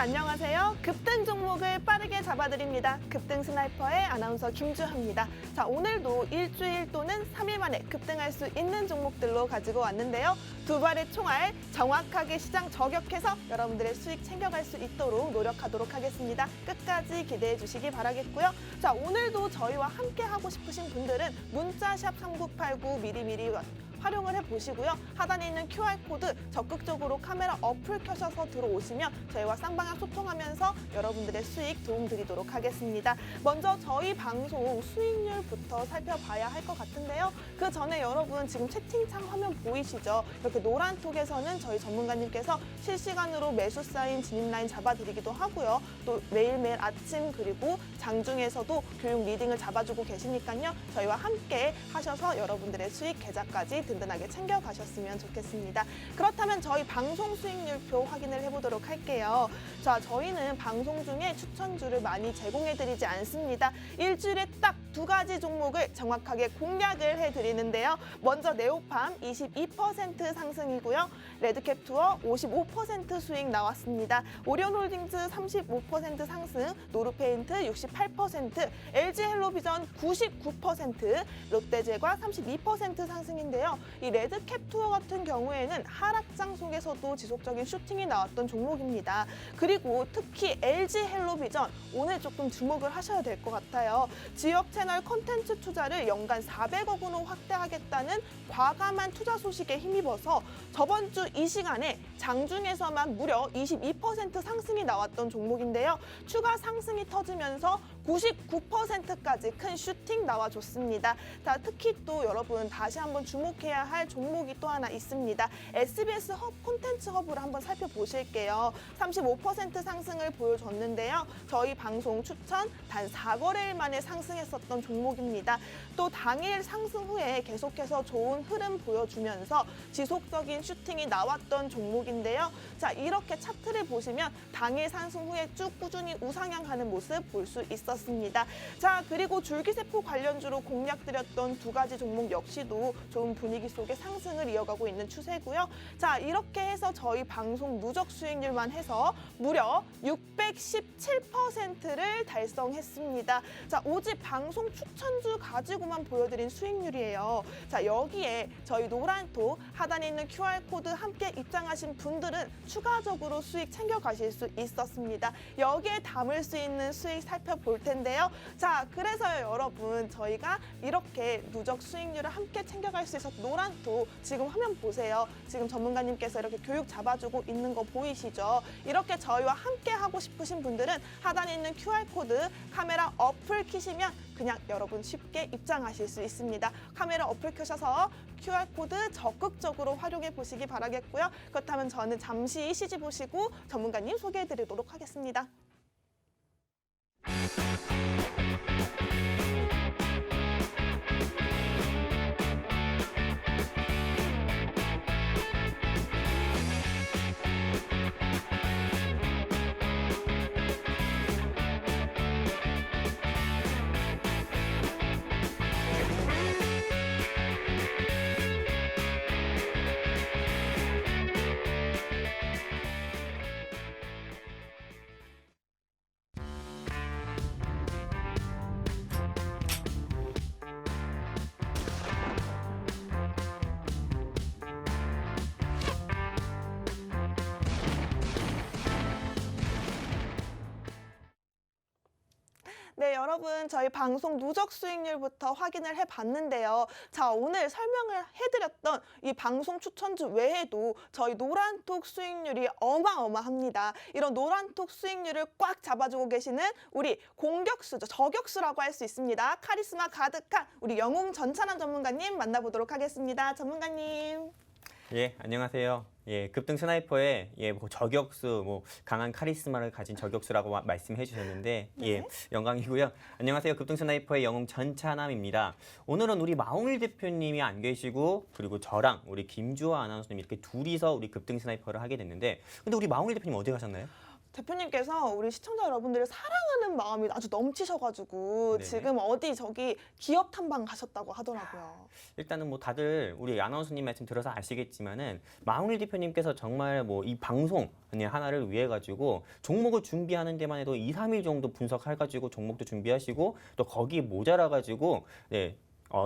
안녕하세요. 급등 종목을 빠르게 잡아드립니다. 급등 스나이퍼의 아나운서 김주하입니다. 자, 오늘도 일주일 또는 3일 만에 급등할 수 있는 종목들로 가지고 왔는데요. 두 발의 총알 정확하게 시장 저격해서 여러분들의 수익 챙겨갈 수 있도록 노력하도록 하겠습니다. 끝까지 기대해 주시기 바라겠고요. 자, 오늘도 저희와 함께 하고 싶으신 분들은 문자샵 3989 미리미리 활용을 해보시고요. 하단에 있는 QR코드 적극적으로 카메라 어플 켜셔서 들어오시면 저희와 쌍방향 소통하면서 여러분들의 수익 도움드리도록 하겠습니다. 먼저 저희 방송 수익률부터 살펴봐야 할 것 같은데요. 그 전에 여러분 지금 채팅창 화면 보이시죠? 이렇게 노란톡에서는 저희 전문가님께서 실시간으로 매수 사인, 진입 라인 잡아드리기도 하고요. 또 매일매일 아침 그리고 장중에서도 교육 리딩을 잡아주고 계시니까요. 저희와 함께 하셔서 여러분들의 수익 계좌까지 든든하게 챙겨가셨으면 좋겠습니다. 그렇다면 저희 방송 수익률표 확인을 해보도록 할게요. 자, 저희는 방송 중에 추천주를 많이 제공해드리지 않습니다. 일주일에 딱 두 가지 종목을 정확하게 공략을 해드리는데요. 먼저 네오팜 22% 상승이고요. 레드캡 투어 55% 수익 나왔습니다. 오리온홀딩스 35% 상승, 노르페인트 68%, LG헬로비전 99%, 롯데제과 32% 상승인데요. 이 레드캡 투어 같은 경우에는 하락장 속에서도 지속적인 슈팅이 나왔던 종목입니다. 그리고 특히 LG헬로비전 오늘 조금 주목을 하셔야 될 것 같아요. 지역 채널 콘텐츠 투자를 연간 400억 원으로 확대하겠다는 과감한 투자 소식에 힘입어서 저번 주 이 시간에 장중에서만 무려 22% 상승이 나왔던 종목인데요. 추가 상승이 터지면서 99%까지 큰 슈팅 나와줬습니다. 자, 특히 또 여러분 다시 한번 주목해야 할 종목이 또 하나 있습니다. SBS 콘텐츠 허브를 한번 살펴보실게요. 35% 상승을 보여줬는데요. 저희 방송 추천 단 4거래일 만에 상승했었던 종목입니다. 또 당일 상승 후에 계속해서 좋은 흐름 보여주면서 지속적인 슈팅이 나왔던 종목인데요. 자, 이렇게 차트를 보시면 당일 상승 후에 쭉 꾸준히 우상향하는 모습 볼 수 있었습니다. 자, 그리고 줄기세포 관련주로 공략드렸던 두 가지 종목 역시도 좋은 분위기 속에 상승을 이어가고 있는 추세고요. 자, 이렇게 해서 저희 방송 누적 수익률만 해서 무려 617%를 달성했습니다. 자, 오직 방송 추천주 가지고만 보여드린 수익률이에요. 자, 여기에 저희 노란톡 하단에 있는 QR코드 함께 입장하신 분들은 추가적으로 수익 챙겨가실 수 있었습니다. 여기에 담을 수 있는 수익 살펴볼 텐데요. 자, 그래서요 여러분 저희가 이렇게 누적 수익률을 함께 챙겨갈 수 있어서 노란톡 지금 화면 보세요. 지금 전문가님께서 이렇게 교육 잡아주고 있는 거 보이시죠? 이렇게 저희와 함께 하고 싶으신 분들은 하단에 있는 QR코드 카메라 어플 키시면 그냥 여러분 쉽게 입장하실 수 있습니다. 카메라 어플 켜셔서 QR코드 적극적으로 활용해 보시기 바라겠고요. 그렇다면 저는 잠시 CG 보시고 전문가님 소개해 드리도록 하겠습니다. 네, 여러분 저희 방송 누적 수익률부터 확인을 해봤는데요. 자, 오늘 설명을 해드렸던 이 방송 추천주 외에도 저희 노란톡 수익률이 어마어마합니다. 이런 노란톡 수익률을 꽉 잡아주고 계시는 우리 공격수죠. 저격수라고 할 수 있습니다. 카리스마 가득한 우리 영웅 전찬환 전문가님 만나보도록 하겠습니다. 전문가님. 예, 안녕하세요. 예, 급등 스나이퍼의 저격수, 강한 카리스마를 가진 저격수라고 말씀해 주셨는데, 네. 예, 영광이고요. 안녕하세요. 급등 스나이퍼의 영웅 전찬함입니다. 오늘은 우리 마홍일 대표님이 안 계시고, 그리고 저랑 우리 김주호 아나운서님 이렇게 둘이서 우리 급등 스나이퍼를 하게 됐는데, 근데 우리 마홍일 대표님 어디 가셨나요? 대표님께서 우리 시청자 여러분들을 사랑하는 마음이 아주 넘치셔가지고 네네. 지금 어디 저기 기업 탐방 가셨다고 하더라고요. 일단은 뭐 다들 우리 아나운서님 말씀 들어서 아시겠지만은 마훈일 대표님께서 정말 뭐 이 방송 하나를 위해 가지고 종목을 준비하는 데만 해도 2, 3일 정도 분석해 가지고 종목도 준비하시고 또 거기에 모자라 가지고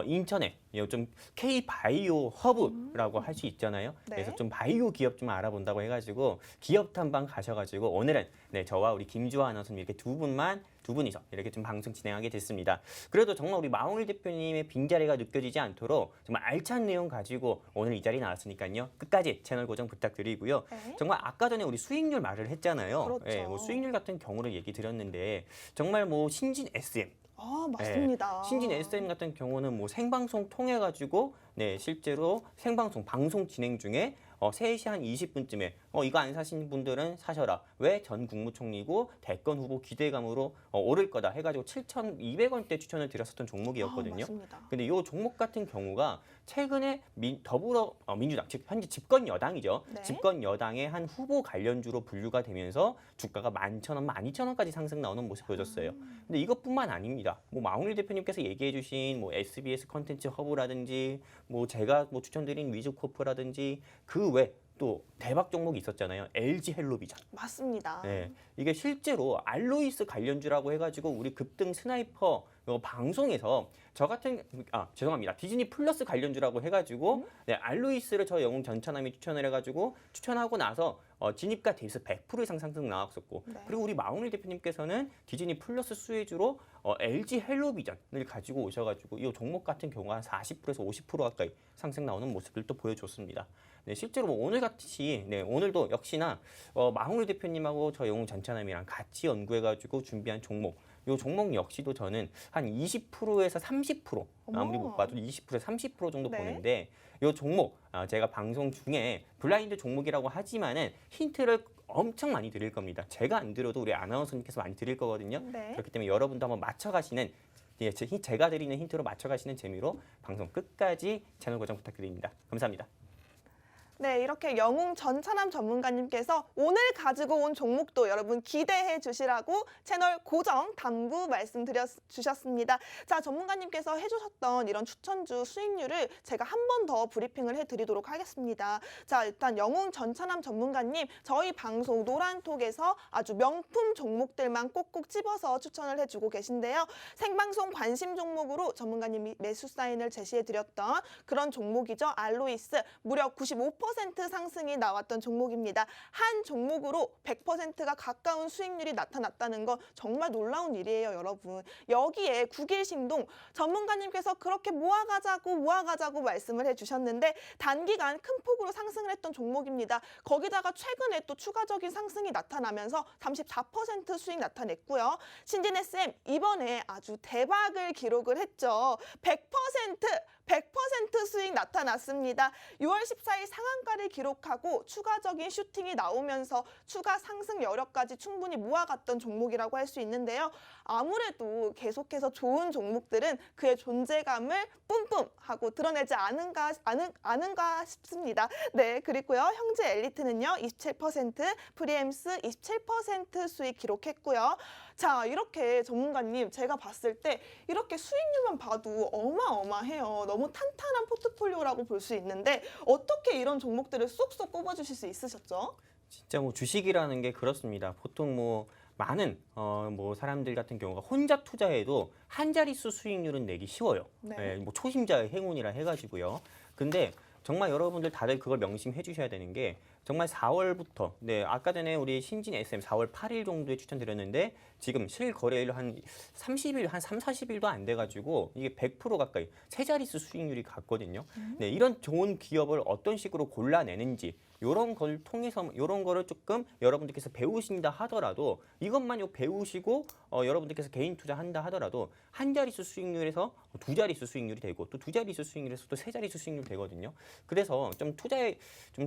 인천에 좀 K 바이오 허브라고 할 수 있잖아요. 네. 그래서 좀 바이오 기업 좀 알아본다고 해가지고 기업 탐방 가셔가지고 오늘은 저와 우리 김주아 아나운서님 이렇게 두 분이서 이렇게 좀 방송 진행하게 됐습니다. 그래도 정말 우리 마훈일 대표님의 빈자리가 느껴지지 않도록 정말 알찬 내용 가지고 오늘 이 자리에 나왔으니까요. 끝까지 채널 고정 부탁드리고요. 네. 정말 아까 전에 우리 수익률 말을 했잖아요. 그렇죠. 뭐 수익률 같은 경우를 얘기 드렸는데 정말 뭐 신진 SM 아, 맞습니다. 신진 SM 같은 경우는 뭐 생방송 통해 가지고 실제로 생방송 방송 진행 중에 3시 한 20분쯤에 이거 안 사신 분들은 사셔라. 왜 전 국무총리고 대권 후보 기대감으로 오를 거다 해가지고 7,200원대 추천을 드렸었던 종목이었거든요. 맞습니다. 근데 이 종목 같은 경우가 최근에 더불어민주당, 즉 현재 집권 여당이죠. 네. 집권 여당의 한 후보 관련주로 분류가 되면서 주가가 11,000원, 12,000원까지 상승 나오는 모습 보여줬어요. 근데 이것뿐만 아닙니다. 뭐 마훈일 대표님께서 얘기해주신 뭐 SBS 컨텐츠 허브라든지 뭐 제가 뭐 추천드린 위즈코프라든지 그 외 또 대박 종목이 있었잖아요. LG 헬로비전. 맞습니다. 네, 이게 실제로 알로이스 관련주라고 해가지고 우리 급등 스나이퍼 방송에서 죄송합니다. 디즈니 플러스 관련주라고 해가지고 알로이스를 저 영웅 전차남이 추천을 해가지고 추천하고 나서 진입가 대비해서 100% 이상 상승 나왔었고 네. 그리고 우리 마훈일 대표님께서는 디즈니 플러스 수혜주로 LG 헬로비전을 가지고 오셔가지고 이 종목 같은 경우가 한 40%에서 50% 가까이 상승 나오는 모습을 또 보여줬습니다. 네, 실제로 뭐 오늘같이 오늘도 역시나 마훈일 대표님하고 저 영웅 전차남이랑 같이 연구해가지고 준비한 종목. 이 종목 역시도 저는 한 20%에서 30% 아무리 못 봐도 20%에서 30% 정도 네. 보는데 이 종목 제가 방송 중에 블라인드 종목이라고 하지만은 힌트를 엄청 많이 드릴 겁니다. 제가 안 드려도 우리 아나운서님께서 많이 드릴 거거든요. 네. 그렇기 때문에 여러분도 한번 맞춰가시는 제가 드리는 힌트로 맞춰가시는 재미로 방송 끝까지 채널 고정 부탁드립니다. 감사합니다. 네, 이렇게 영웅 전차남 전문가님께서 오늘 가지고 온 종목도 여러분 기대해 주시라고 채널 고정 당부 말씀주셨습니다. 자, 전문가님께서 해주셨던 이런 추천주 수익률을 제가 한 번 더 브리핑을 해드리도록 하겠습니다. 자, 일단 영웅 전차남 전문가님 저희 방송 노란톡에서 아주 명품 종목들만 꼭꼭 집어서 추천을 해주고 계신데요. 생방송 관심 종목으로 전문가님이 매수 사인을 제시해드렸던 그런 종목이죠. 알로이스 무려 95% 상승이 나왔던 종목입니다. 한 종목으로 100%가 가까운 수익률이 나타났다는 건 정말 놀라운 일이에요, 여러분. 여기에 국일신동 전문가님께서 그렇게 모아가자고 말씀을 해주셨는데 단기간 큰 폭으로 상승을 했던 종목입니다. 거기다가 최근에 또 추가적인 상승이 나타나면서 34% 수익 나타냈고요. 신진 SM 이번에 아주 대박을 기록을 했죠. 100% 수익 나타났습니다. 6월 14일 상한가를 기록하고 추가적인 슈팅이 나오면서 추가 상승 여력까지 충분히 모아갔던 종목이라고 할 수 있는데요. 아무래도 계속해서 좋은 종목들은 그의 존재감을 뿜뿜하고 드러내지 않은가 싶습니다. 네, 그리고요. 형제 엘리트는요. 27%, 프리엠스 27% 수익 기록했고요. 자, 이렇게 전문가님 제가 봤을 때 이렇게 수익률만 봐도 어마어마해요. 너무 탄탄한 포트폴리오라고 볼 수 있는데 어떻게 이런 종목들을 쏙쏙 꼽아주실 수 있으셨죠? 진짜 뭐 주식이라는 게 그렇습니다. 보통 뭐 많은 뭐 사람들 같은 경우가 혼자 투자해도 한 자릿수 수익률은 내기 쉬워요. 네. 뭐 초심자의 행운이라 해가지고요. 근데 정말 여러분들 다들 그걸 명심해 주셔야 되는 게 정말 4월부터 아까 전에 우리 신진 SM 4월 8일 정도에 추천드렸는데 지금 실거래일 한 30일, 한 3, 40일도 안 돼가지고 이게 100% 가까이 세 자릿수 수익률이 갔거든요. 네, 이런 좋은 기업을 어떤 식으로 골라내는지 이런 걸 통해서 이런 거를 조금 여러분들께서 배우신다 하더라도 이것만 배우시고 여러분들께서 개인 투자한다 하더라도 한 자릿수 수익률에서 두 자릿수 수익률이 되고 또 두 자릿수 수익률에서 또 세 자릿수 수익률이 되거든요. 그래서 좀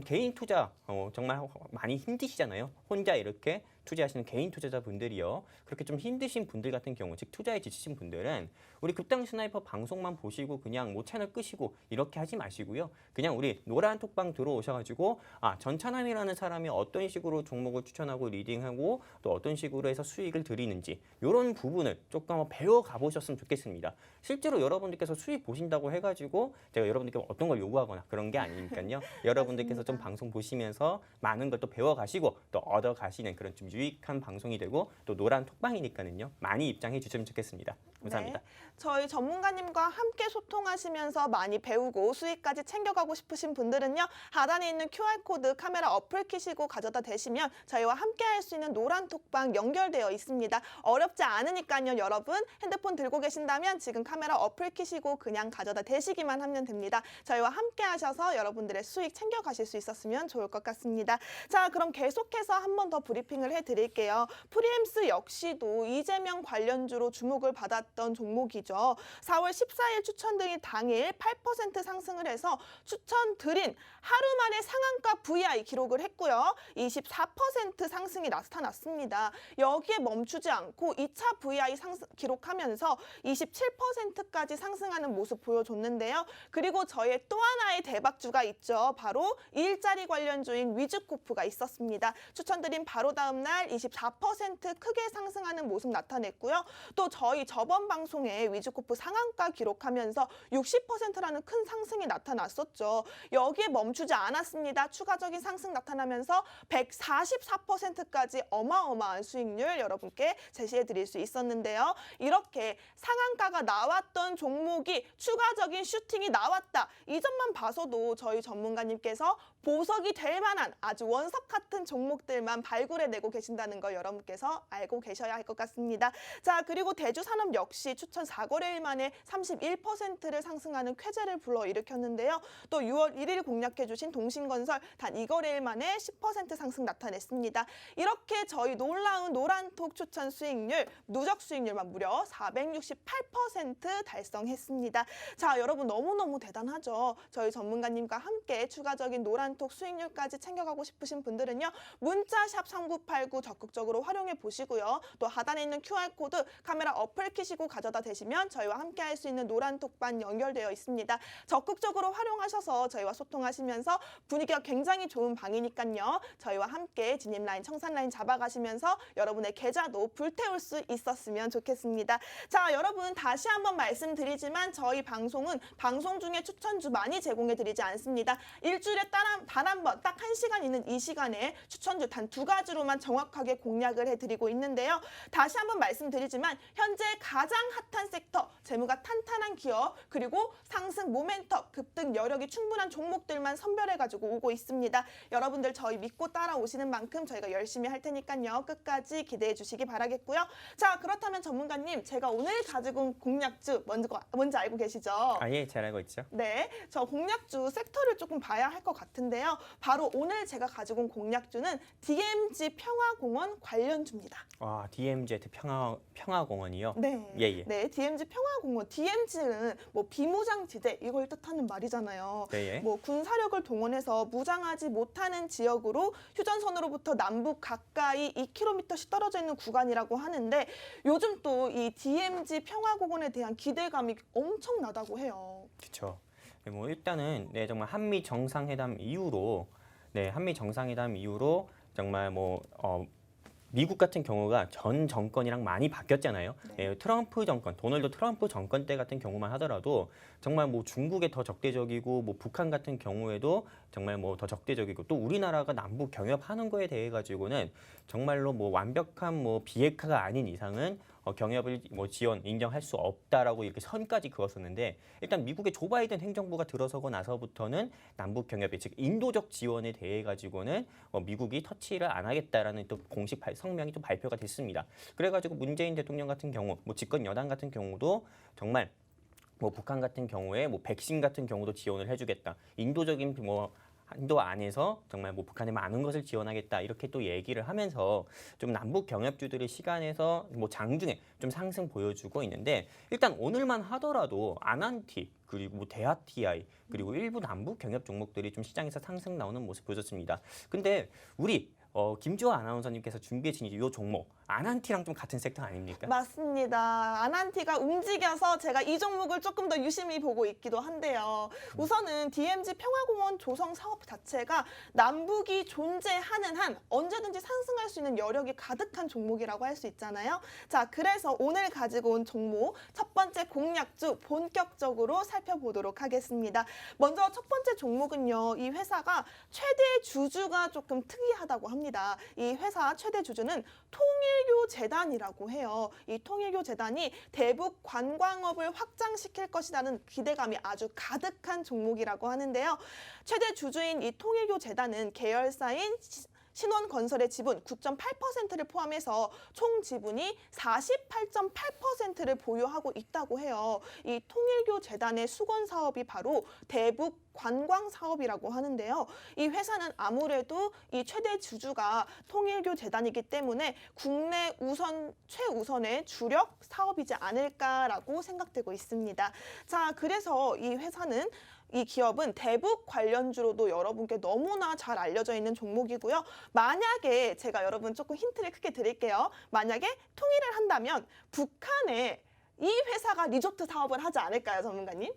개인 투자 정말 많이 힘드시잖아요. 혼자 이렇게 투자하시는 개인 투자자분들이요. 그렇게 좀 힘드신 분들 같은 경우, 즉 투자에 지치신 분들은 우리 급등 스나이퍼 방송만 보시고 그냥 뭐 채널 끄시고 이렇게 하지 마시고요. 그냥 우리 노란 톡방 들어오셔가지고 전찬함이라는 사람이 어떤 식으로 종목을 추천하고 리딩하고 또 어떤 식으로 해서 수익을 드리는지 이런 부분을 조금 한번 배워가 보셨으면 좋겠습니다. 실제로 여러분들께서 수익 보신다고 해가지고 제가 여러분들께 어떤 걸 요구하거나 그런 게 아니니까요. 여러분들께서 좀 방송 보시면서 많은 걸 또 배워가시고 또 얻어가시는 그런 좀 유익한 방송이 되고 또 노란 톡방이니까는요. 많이 입장해 주시면 좋겠습니다. 감사합니다. 네, 저희 전문가님과 함께 소통하시면서 많이 배우고 수익까지 챙겨가고 싶으신 분들은요. 하단에 있는 QR코드 카메라 어플 키시고 가져다 대시면 저희와 함께 할 수 있는 노란 톡방 연결되어 있습니다. 어렵지 않으니까요. 여러분 핸드폰 들고 계신다면 지금 카메라 어플 키시고 그냥 가져다 대시기만 하면 됩니다. 저희와 함께 하셔서 여러분들의 수익 챙겨가실 수 있었으면 좋을 것 같습니다. 자, 그럼 계속해서 한 번 더 브리핑을 해드릴게요. 프리엠스 역시도 이재명 관련주로 주목을 받았던 종목이죠. 4월 14일 추천드린 당일 8% 상승을 해서 추천드린 하루 만에 상한가 VI 기록을 했고요. 24% 상승이 나타났습니다. 여기에 멈추지 않고 2차 VI 상승 기록하면서 27%까지 상승하는 모습 보여줬는데요. 그리고 저의 또 하나의 대박주가 있죠. 바로 일자리 관련주인 위즈코프가 있었습니다. 추천드린 바로 다음 날 24% 크게 상승하는 모습 나타냈고요. 또 저희 저번 방송에 위즈코프 상한가 기록하면서 60%라는 큰 상승이 나타났었죠. 여기에 멈추지 않았습니다. 추가적인 상승 나타나면서 144%까지 어마어마한 수익률 여러분께 제시해 드릴 수 있었는데요. 이렇게 상한가가 나왔던 종목이 추가적인 슈팅이 나왔다. 이 점만 봐서도 저희 전문가님께서 보석이 될 만한 아주 원석 같은 종목들만 발굴해내고 계신다는 걸 여러분께서 알고 계셔야 할 것 같습니다. 자, 그리고 대주산업 역시 추천 4거래일 만에 31%를 상승하는 쾌재를 불러일으켰는데요. 또 6월 1일 공략해주신 동신건설 단 2거래일 만에 10% 상승 나타냈습니다. 이렇게 저희 놀라운 노란톡 추천 수익률, 누적 수익률만 무려 468% 달성했습니다. 자, 여러분 너무너무 대단하죠? 저희 전문가님과 함께 추가적인 노란톡 수익률까지 챙겨가고 싶으신 분들은요. 문자 샵 3989 적극적으로 활용해 보시고요. 또 하단에 있는 QR코드 카메라 어플 키시고 가져다 대시면 저희와 함께 할 수 있는 노란톡방 연결되어 있습니다. 적극적으로 활용하셔서 저희와 소통하시면서 분위기가 굉장히 좋은 방이니까요. 저희와 함께 진입 라인, 청산 라인 잡아가시면서 여러분의 계좌도 불태울 수 있었으면 좋겠습니다. 자, 여러분 다시 한번 말씀드리지만 저희 방송은 방송 중에 추천주 많이 제공해드리지 않습니다. 일주일에 단 한 번, 딱 1시간 있는 이 시간에 추천주 단 2가지로만 정확하게 공략을 해드리고 있는데요. 다시 한번 말씀드리지만 현재 가장 핫한 섹터, 재무가 탄탄한 기업, 그리고 상승 모멘텀, 급등 여력이 충분한 종목들만 선별해가지고 오고 있습니다. 여러분들 저희 믿고 따라오시는 만큼 저희가 열심히 할 테니까요. 끝까지 기대해 주시기 바라겠고요. 자, 그렇다면 전문가님, 제가 오늘 가지고 온 공략주 뭔지 알고 계시죠? 예, 잘 알고 있죠. 네, 저 공략주 섹터를 조금 봐야 할 것 같은데요. 바로 오늘 제가 가지고 온 공략주는 DMZ 평화공원 관련주입니다. DMZ 평화공원이요? 네, 예. 네, DMZ 평화공원. DMZ는 뭐 비무장지대 이걸 뜻하는 말이잖아요. 네. 뭐 군사력을 동원해서 무장하지 못하는 지역으로 휴전선으로부터 남북 가까이 2km씩 떨어져 있는 구간이라고 하는데 요즘 또 이 DMZ 평화공원에 대한 기대감이 엄청나다고 해요. 그렇죠. 뭐 일단은 정말 한미 정상회담 이후로 정말 미국 같은 경우가 전 정권이랑 많이 바뀌었잖아요. 네. 트럼프 정권, 도널드 트럼프 정권 때 같은 경우만 하더라도 정말 중국에 더 적대적이고 북한 같은 경우에도 정말 더 적대적이고 또 우리나라가 남북 경협하는 거에 대해 가지고는 정말로 완벽한 비핵화가 아닌 이상은 경협을 지원 인정할 수 없다라고 이렇게 선까지 그었었는데 일단 미국의 조 바이든 행정부가 들어서고 나서부터는 남북 경협의 즉 인도적 지원에 대해 가지고는 미국이 터치를 안 하겠다라는 또 공식 성명이 또 발표가 됐습니다. 그래가지고 문재인 대통령 같은 경우 집권 여당 같은 경우도 정말 북한 같은 경우에 백신 같은 경우도 지원을 해주겠다. 인도적인 한도 안에서 정말 북한에 많은 것을 지원하겠다 이렇게 또 얘기를 하면서 좀 남북 경협주들의 시간에서 장중에 좀 상승 보여주고 있는데 일단 오늘만 하더라도 아난티 그리고 대하TI 그리고 일부 남북 경협 종목들이 좀 시장에서 상승 나오는 모습 보여줬습니다. 근데 우리 김주호 아나운서님께서 준비해 주신 이 종목 아난티랑 좀 같은 섹터 아닙니까? 맞습니다. 아난티가 움직여서 제가 이 종목을 조금 더 유심히 보고 있기도 한데요. 우선은 DMZ 평화공원 조성 사업 자체가 남북이 존재하는 한 언제든지 상승할 수 있는 여력이 가득한 종목이라고 할 수 있잖아요. 자, 그래서 오늘 가지고 온 종목 첫 번째 공략주 본격적으로 살펴보도록 하겠습니다. 먼저 첫 번째 종목은요. 이 회사가 최대 주주가 조금 특이하다고 합니다. 이 회사 최대 주주는 통일교 재단이라고 해요. 이 통일교 재단이 대북 관광업을 확장시킬 것이라는 기대감이 아주 가득한 종목이라고 하는데요. 최대 주주인 이 통일교 재단은 계열사인 신원건설의 지분 9.8%를 포함해서 총 지분이 48.8%를 보유하고 있다고 해요. 이 통일교 재단의 수건 사업이 바로 대북 관광 사업이라고 하는데요. 이 회사는 아무래도 이 최대 주주가 통일교 재단이기 때문에 국내 최우선의 주력 사업이지 않을까라고 생각되고 있습니다. 자, 그래서 이 기업은 대북 관련주로도 여러분께 너무나 잘 알려져 있는 종목이고요. 만약에 제가 여러분 조금 힌트를 크게 드릴게요. 만약에 통일을 한다면 북한에 이 회사가 리조트 사업을 하지 않을까요, 전문가님?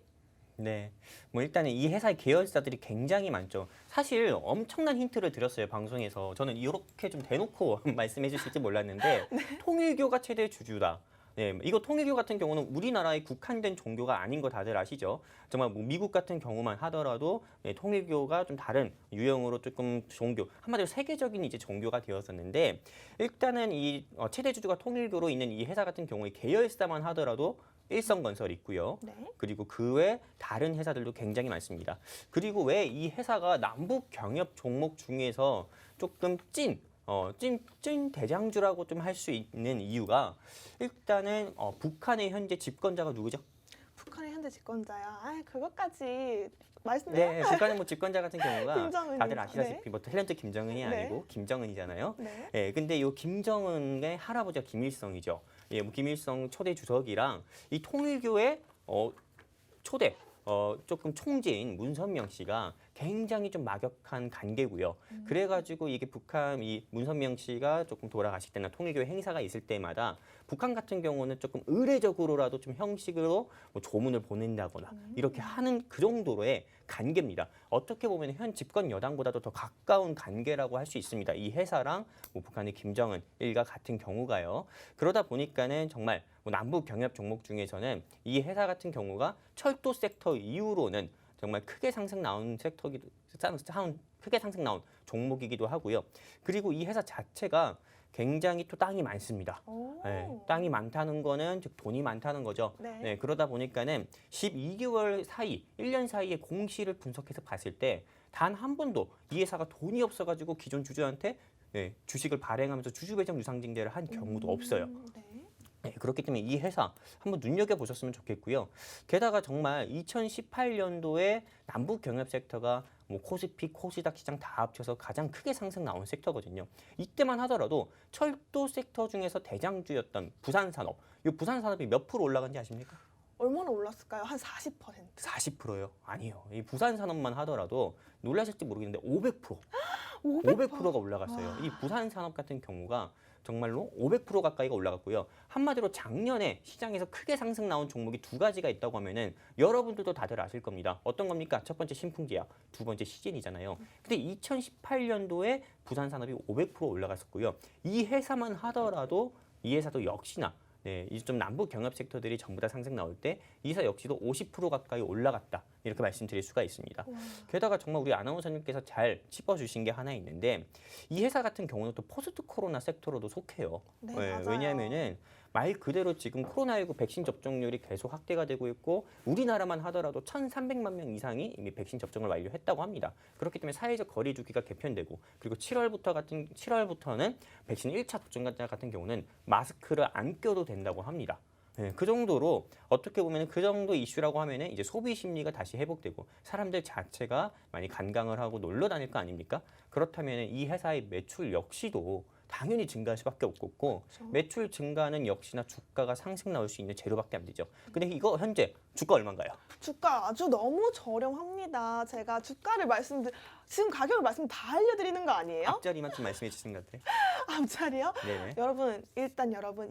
네, 뭐 일단은 이 회사의 계열사들이 굉장히 많죠. 사실 엄청난 힌트를 드렸어요, 방송에서. 저는 이렇게 좀 대놓고 말씀해 주실지 몰랐는데 통일교가 최대 주주다. 네, 이거 통일교 같은 경우는 우리나라의 국한된 종교가 아닌 거 다들 아시죠? 정말 뭐 미국 같은 경우만 하더라도 통일교가 좀 다른 유형으로 조금 종교, 한마디로 세계적인 이제 종교가 되었었는데 일단은 이 최대 주주가 통일교로 있는 이 회사 같은 경우에 계열사만 하더라도 일성건설이 있고요. 네. 그리고 그 외 다른 회사들도 굉장히 많습니다. 그리고 왜 이 회사가 남북 경협 종목 중에서 조금 찐 대장주라고 좀 할 수 있는 이유가 일단은 북한의 현재 집권자가 누구죠? 북한의 현재 집권자야. 아, 그것까지 말씀해. 네, 북한의 뭐 집권자 같은 경우가 김정은이요. 다들 아시다시피 네. 뭐 탤런트 김정은이 네. 아니고 김정은이잖아요. 네. 예, 근데 이 김정은의 할아버지가 김일성이죠. 예, 뭐 김일성 초대 주석이랑 이 통일교의 초대 조금 총재인 문선명 씨가 굉장히 좀 막역한 관계고요. 그래가지고 이게 북한 이 문선명 씨가 조금 돌아가실 때나 통일교 행사가 있을 때마다 북한 같은 경우는 조금 의례적으로라도 좀 형식으로 뭐 조문을 보낸다거나 이렇게 하는 그 정도로의 관계입니다. 어떻게 보면 현 집권 여당보다도 더 가까운 관계라고 할 수 있습니다. 이 회사랑 뭐 북한의 김정은 일가 같은 경우가요. 그러다 보니까는 정말 뭐 남북 경협 종목 중에서는 이 회사 같은 경우가 철도 섹터 이후로는 정말 크게 상승 나온 크게 상승 나온 종목이기도 하고요. 그리고 이 회사 자체가 굉장히 또 땅이 많습니다. 네, 땅이 많다는 거는 즉 돈이 많다는 거죠. 네. 네, 그러다 보니까는 12개월 사이, 1년 사이에 공시를 분석해서 봤을 때 단 한 번도 이 회사가 돈이 없어가지고 기존 주주한테 주식을 발행하면서 주주 배정 유상증자를 한 경우도 없어요. 네. 네, 그렇기 때문에 이 회사 한번 눈여겨보셨으면 좋겠고요. 게다가 정말 2018년도에 남북 경협 сек터가 뭐 코스피, 코스닥 시장 다 합쳐서 가장 크게 상승 나온 섹터거든요. 이때만 하더라도 철도 섹터 중에서 대장주였던 부산산업, 이 부산산업이 몇 프로 올라간지 아십니까? 얼마나 올랐을까요? 한 40%. 40%요? 아니에요. 이 부산산업만 하더라도 놀라실지 모르겠는데 500%. 500%? 500%가 올라갔어요. 이 부산산업 같은 경우가 정말로 500% 가까이가 올라갔고요. 한마디로 작년에 시장에서 크게 상승 나온 종목이 두 가지가 있다고 하면은 여러분들도 다들 아실 겁니다. 어떤 겁니까? 첫 번째 신풍제약, 두 번째 시젠이잖아요. 근데 2018년도에 부산산업이 500% 올라갔었고요. 이 회사만 하더라도 이 회사도 역시나 이제 좀 남북 경협 섹터들이 전부 다 상승 나올 때 이 회사 역시도 50% 가까이 올라갔다. 이렇게 말씀드릴 수가 있습니다. 게다가 정말 우리 아나운서님께서 잘 짚어주신 게 하나 있는데 이 회사 같은 경우는 또 포스트 코로나 섹터로도 속해요. 네, 맞아요. 왜냐하면은 말 그대로 지금 코로나19 백신 접종률이 계속 확대가 되고 있고 우리나라만 하더라도 1,300만 명 이상이 이미 백신 접종을 완료했다고 합니다. 그렇기 때문에 사회적 거리 두기가 개편되고 그리고 7월부터는 백신 1차 접종자 같은 경우는 마스크를 안 껴도 된다고 합니다. 네, 그 정도로 어떻게 보면 그 정도 이슈라고 하면은 이제 소비 심리가 다시 회복되고 사람들 자체가 많이 관광을 하고 놀러 다닐 거 아닙니까? 그렇다면 이 회사의 매출 역시도 당연히 증가할 수밖에 없고 그렇죠. 매출 증가는 역시나 주가가 상승 나올 수 있는 재료밖에 안 되죠. 근데 이거 현재 주가 얼마인가요? 주가 아주 너무 저렴합니다. 제가 지금 가격을 말씀 다 알려드리는 거 아니에요? 앞자리만 좀 말씀해 주시는 것 같아요. 앞자리요? 네네. 여러분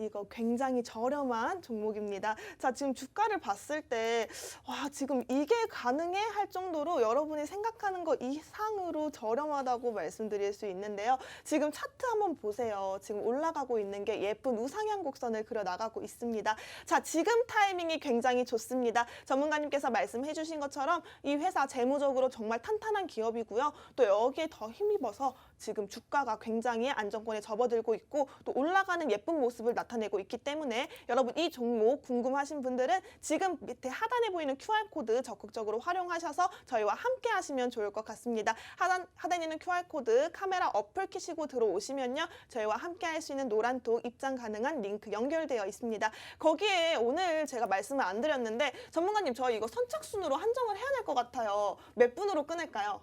이거 굉장히 저렴한 종목입니다. 자, 지금 주가를 봤을 때 와, 지금 이게 가능해 할 정도로 여러분이 생각하는 거 이상으로 저렴하다고 말씀드릴 수 있는데요. 지금 차트 한번 보세요. 지금 올라가고 있는 게 예쁜 우상향 곡선을 그려 나가고 있습니다. 자, 지금 타이밍이 굉장히 좋습니다. 전문가님께서 말씀해 주신 것처럼 이 회사 재무적으로 정말 탄탄한 기업이고요. 또 여기에 더 힘입어서 지금 주가가 굉장히 안정권에 접어들고 있고 또 올라가는 예쁜 모습을 나타내고 있기 때문에 여러분 이 종목 궁금하신 분들은 지금 밑에 하단에 보이는 QR코드 적극적으로 활용하셔서 저희와 함께 하시면 좋을 것 같습니다. 하단에 있는 QR코드 카메라 어플 키시고 들어오시면요. 저희와 함께 할 수 있는 노란톡 입장 가능한 링크 연결되어 있습니다. 거기에 오늘 제가 말씀을 안 드렸는데 전문가님 저희 이거 선착순으로 한정을 해야 될 것 같아요. 몇 분으로 끊을까요?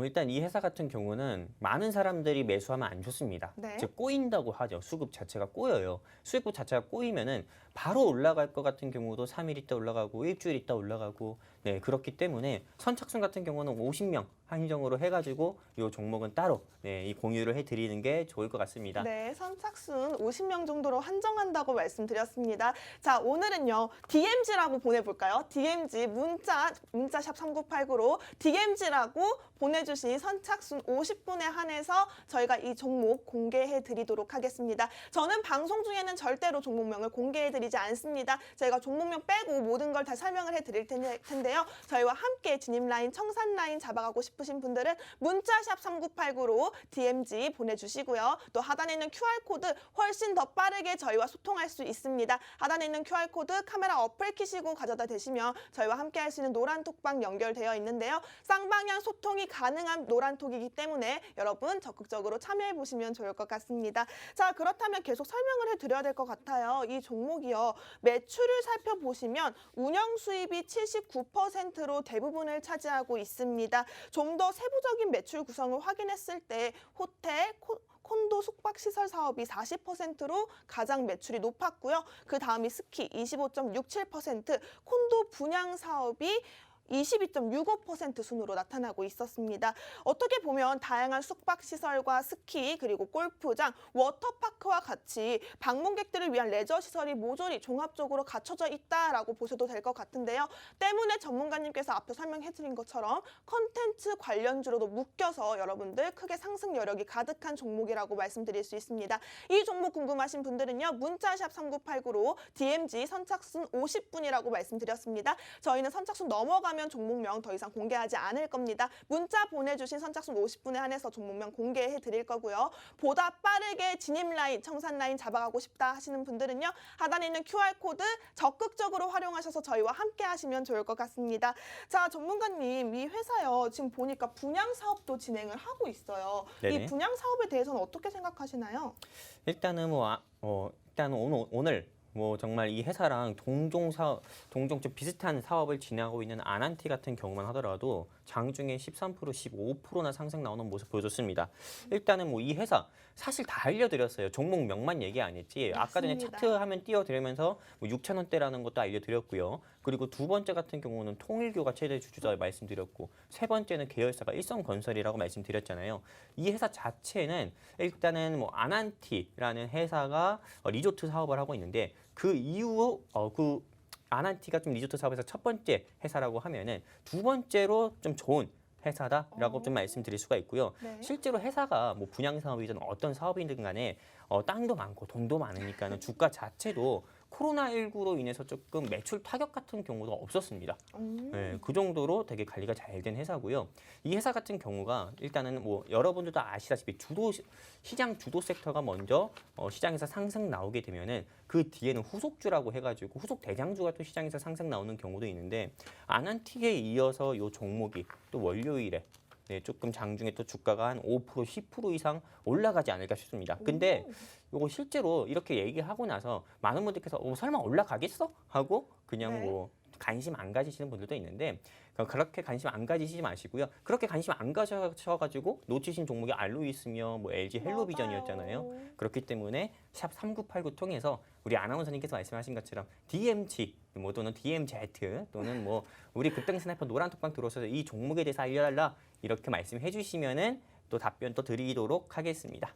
일단 이 회사 같은 경우는 많은 사람들이 매수하면 안 좋습니다. 네. 즉 꼬인다고 하죠. 수급 자체가 꼬여요. 수급 자체가 꼬이면은 바로 올라갈 것 같은 경우도 3일 있다 올라가고 일주일 있다 올라가고 네 그렇기 때문에 선착순 같은 경우는 50명 한정으로 해가지고 이 종목은 따로 네, 이 공유를 해드리는 게 좋을 것 같습니다. 네, 선착순 50명 정도로 한정한다고 말씀드렸습니다. 자, 오늘은요. DMG라고 보내볼까요? DMG 문자샵 3989로 DMG라고 보내주신 선착순 50분에 한해서 저희가 이 종목 공개해드리도록 하겠습니다. 저는 방송 중에는 절대로 종목명을 공개해드리지 않습니다. 저희가 종목명 빼고 모든 걸 다 설명을 해드릴 텐데요. 저희와 함께 진입라인, 청산라인 잡아가고 싶으신 분들은 문자샵 3989로 DMG 보내주시고요. 또 하단에 있는 QR코드 훨씬 더 빠르게 저희와 소통할 수 있습니다. 하단에 있는 QR코드 카메라 어플 키시고 가져다 대시면 저희와 함께 할 수 있는 노란톡방 연결되어 있는데요. 쌍방향 소통이 가능한 노란톡이기 때문에 여러분 적극적으로 참여해 보시면 좋을 것 같습니다. 자, 그렇다면 계속 설명을 해드려야 될 것 같아요. 이 종목이요. 매출을 살펴보시면 운영 수입이 79%로 대부분을 차지하고 있습니다. 좀 더 세부적인 매출 구성을 확인했을 때 호텔, 콘도 숙박시설 사업이 40%로 가장 매출이 높았고요. 그 다음이 스키 25.67%, 콘도 분양 사업이 22.65% 순으로 나타나고 있었습니다. 어떻게 보면 다양한 숙박시설과 스키 그리고 골프장, 워터파크와 같이 방문객들을 위한 레저시설이 모조리 종합적으로 갖춰져 있다라고 보셔도 될 것 같은데요. 때문에 전문가님께서 앞서 설명해드린 것처럼 컨텐츠 관련주로도 묶여서 여러분들 크게 상승 여력이 가득한 종목이라고 말씀드릴 수 있습니다. 이 종목 궁금하신 분들은요. 문자샵 3989로 DMG 선착순 50분이라고 말씀드렸습니다. 저희는 선착순 넘어가면 종목명 더 이상 공개하지 않을 겁니다. 문자 보내주신 선착순 50분에 한해서 종목명 공개해 드릴 거고요. 보다 빠르게 진입라인, 청산라인 잡아가고 싶다 하시는 분들은요. 하단에 있는 QR코드 적극적으로 활용하셔서 저희와 함께 하시면 좋을 것 같습니다. 자, 전문가님, 이 회사요. 지금 보니까 분양 사업도 진행을 하고 있어요. 네네. 이 분양 사업에 대해서는 어떻게 생각하시나요? 일단은 일단은 오늘 정말 이 회사랑 동종 좀 비슷한 사업을 진행하고 있는 아난티 같은 경우만 하더라도 장중에 13%, 15%나 상승 나오는 모습 보여줬습니다. 일단은 이 회사 사실 다 알려드렸어요. 종목명만 얘기 안 했지. 아까 전에 맞습니다. 차트 화면 띄워드리면서 6,000원대라는 것도 알려드렸고요. 그리고 두 번째 같은 경우는 통일교가 최대 주주자 말씀드렸고 세 번째는 계열사가 일성건설이라고 말씀드렸잖아요. 이 회사 자체는 일단은 아난티라는 회사가 리조트 사업을 하고 있는데 그 이후 아난티가 좀 리조트 사업에서 첫 번째 회사라고 하면은 두 번째로 좀 좋은 회사다라고 좀 말씀드릴 수가 있고요. 네. 실제로 회사가 분양 사업이든 어떤 사업이든 간에 땅도 많고 돈도 많으니까는 주가 자체도 코로나19로 인해서 조금 매출 타격 같은 경우도 없었습니다. 네, 그 정도로 되게 관리가 잘 된 회사고요. 이 회사 같은 경우가 일단은 여러분들도 아시다시피 시장 주도 섹터가 먼저 시장에서 상승 나오게 되면은 그 뒤에는 후속주라고 해가지고 후속 대장주가 또 시장에서 상승 나오는 경우도 있는데 아난티에 이어서 이 종목이 또 월요일에 조금 장중에 또 주가가 한 5%, 10% 이상 올라가지 않을까 싶습니다. 근데 이거 실제로 이렇게 얘기하고 나서 많은 분들께서 설마 올라가겠어? 하고 그냥 네. 관심 안 가지시는 분들도 있는데 그렇게 관심 안 가지시지 마시고요. 그렇게 관심 안 가셔가지고 놓치신 종목이 알로이스며 뭐 LG 헬로비전이었잖아요. 맞아요. 그렇기 때문에 샵 3989 통해서 우리 아나운서님께서 말씀하신 것처럼 DMG 뭐 또는 DMZ 또는 뭐 우리 급등 스나이퍼 노란 톡방 들어오셔서 이 종목에 대해서 알려달라 이렇게 말씀해 주시면은 또 답변 또 드리도록 하겠습니다.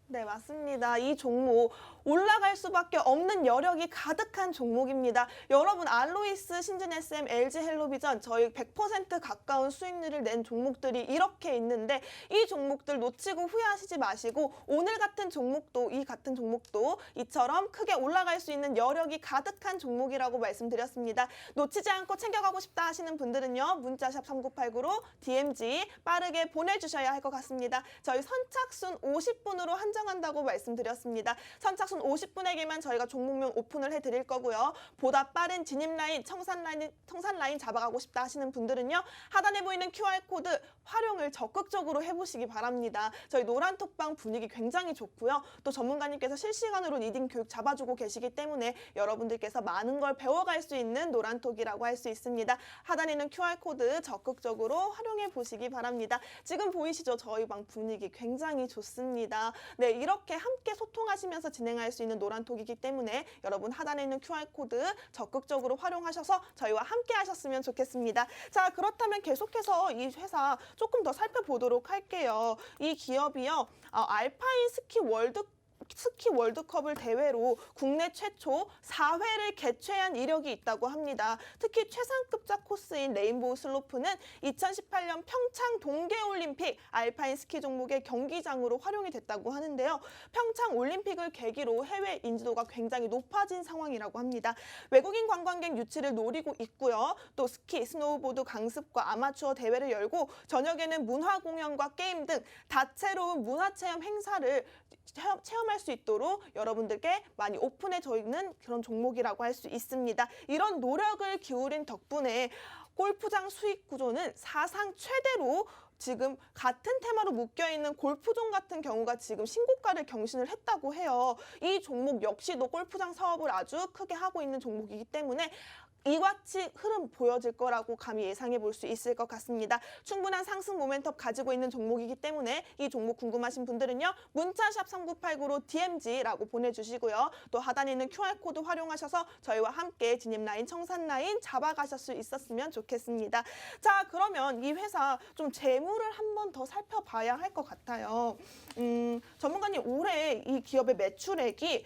네, 맞습니다. 이 종목 올라갈 수밖에 없는 여력이 가득한 종목입니다. 여러분, 알로이스, 신진 SM, LG 헬로비전 저희 100% 가까운 수익률을 낸 종목들이 이렇게 있는데 이 종목들 놓치고 후회하시지 마시고 오늘 같은 종목도 이 같은 종목도 이처럼 크게 올라갈 수 있는 여력이 가득한 종목이라고 말씀드렸습니다. 놓치지 않고 챙겨가고 싶다 하시는 분들은요. 문자샵 3989로 DMG 빠르게 보내주셔야 할 것 같습니다. 저희 선착순 50분으로 한정한다고 말씀드렸습니다. 선착순 50분에게만 저희가 종목명 오픈을 해드릴 거고요. 보다 빠른 진입 라인, 청산 라인 잡아가고 싶다 하시는 분들은요. 하단에 보이는 QR코드 활용을 적극적으로 해보시기 바랍니다. 저희 노란톡방 분위기 굉장히 좋고요. 또 전문가님께서 실시간으로 리딩 교육 잡아주고 계시기 때문에 여러분들께서 많은 걸 배워갈 수 있는 노란톡이라고 할 수 있습니다. 하단에 있는 QR코드 적극적으로 활용해 보시기 바랍니다. 지금 보이시죠? 저희 방 분위기 굉장히 좋습니다. 네, 이렇게 함께 소통하시면서 진행할 수 있는 노란톡이기 때문에 여러분 하단에 있는 QR코드 적극적으로 활용하셔서 저희와 함께 하셨으면 좋겠습니다. 자, 그렇다면 계속해서 이 회사 조금 더 살펴보도록 할게요. 이 기업이요. 알파인 스키 월드컵을 대회로 국내 최초 4회를 개최한 이력이 있다고 합니다. 특히 최상급자 코스인 레인보우 슬로프는 2018년 평창 동계올림픽 알파인 스키 종목의 경기장으로 활용이 됐다고 하는데요. 평창 올림픽을 계기로 해외 인지도가 굉장히 높아진 상황이라고 합니다. 외국인 관광객 유치를 노리고 있고요. 또 스키, 스노우보드 강습과 아마추어 대회를 열고 저녁에는 문화 공연과 게임 등 다채로운 문화체험 행사를 체험할 수 있도록 여러분들께 많이 오픈해져 있는 그런 종목이라고 할 수 있습니다. 이런 노력을 기울인 덕분에 골프장 수익 구조는 사상 최대로 지금 같은 테마로 묶여있는 골프존 같은 경우가 지금 신고가를 경신을 했다고 해요. 이 종목 역시도 골프장 사업을 아주 크게 하고 있는 종목이기 때문에 이같이 흐름 보여질 거라고 감히 예상해 볼 수 있을 것 같습니다. 충분한 상승 모멘텀 가지고 있는 종목이기 때문에 이 종목 궁금하신 분들은요. 문자샵 3989로 DMG라고 보내주시고요. 또 하단에 있는 QR코드 활용하셔서 저희와 함께 진입 라인, 청산 라인 잡아가실 수 있었으면 좋겠습니다. 자, 그러면 이 회사 좀 재무를 한 번 더 살펴봐야 할 것 같아요. 전문가님, 올해 이 기업의 매출액이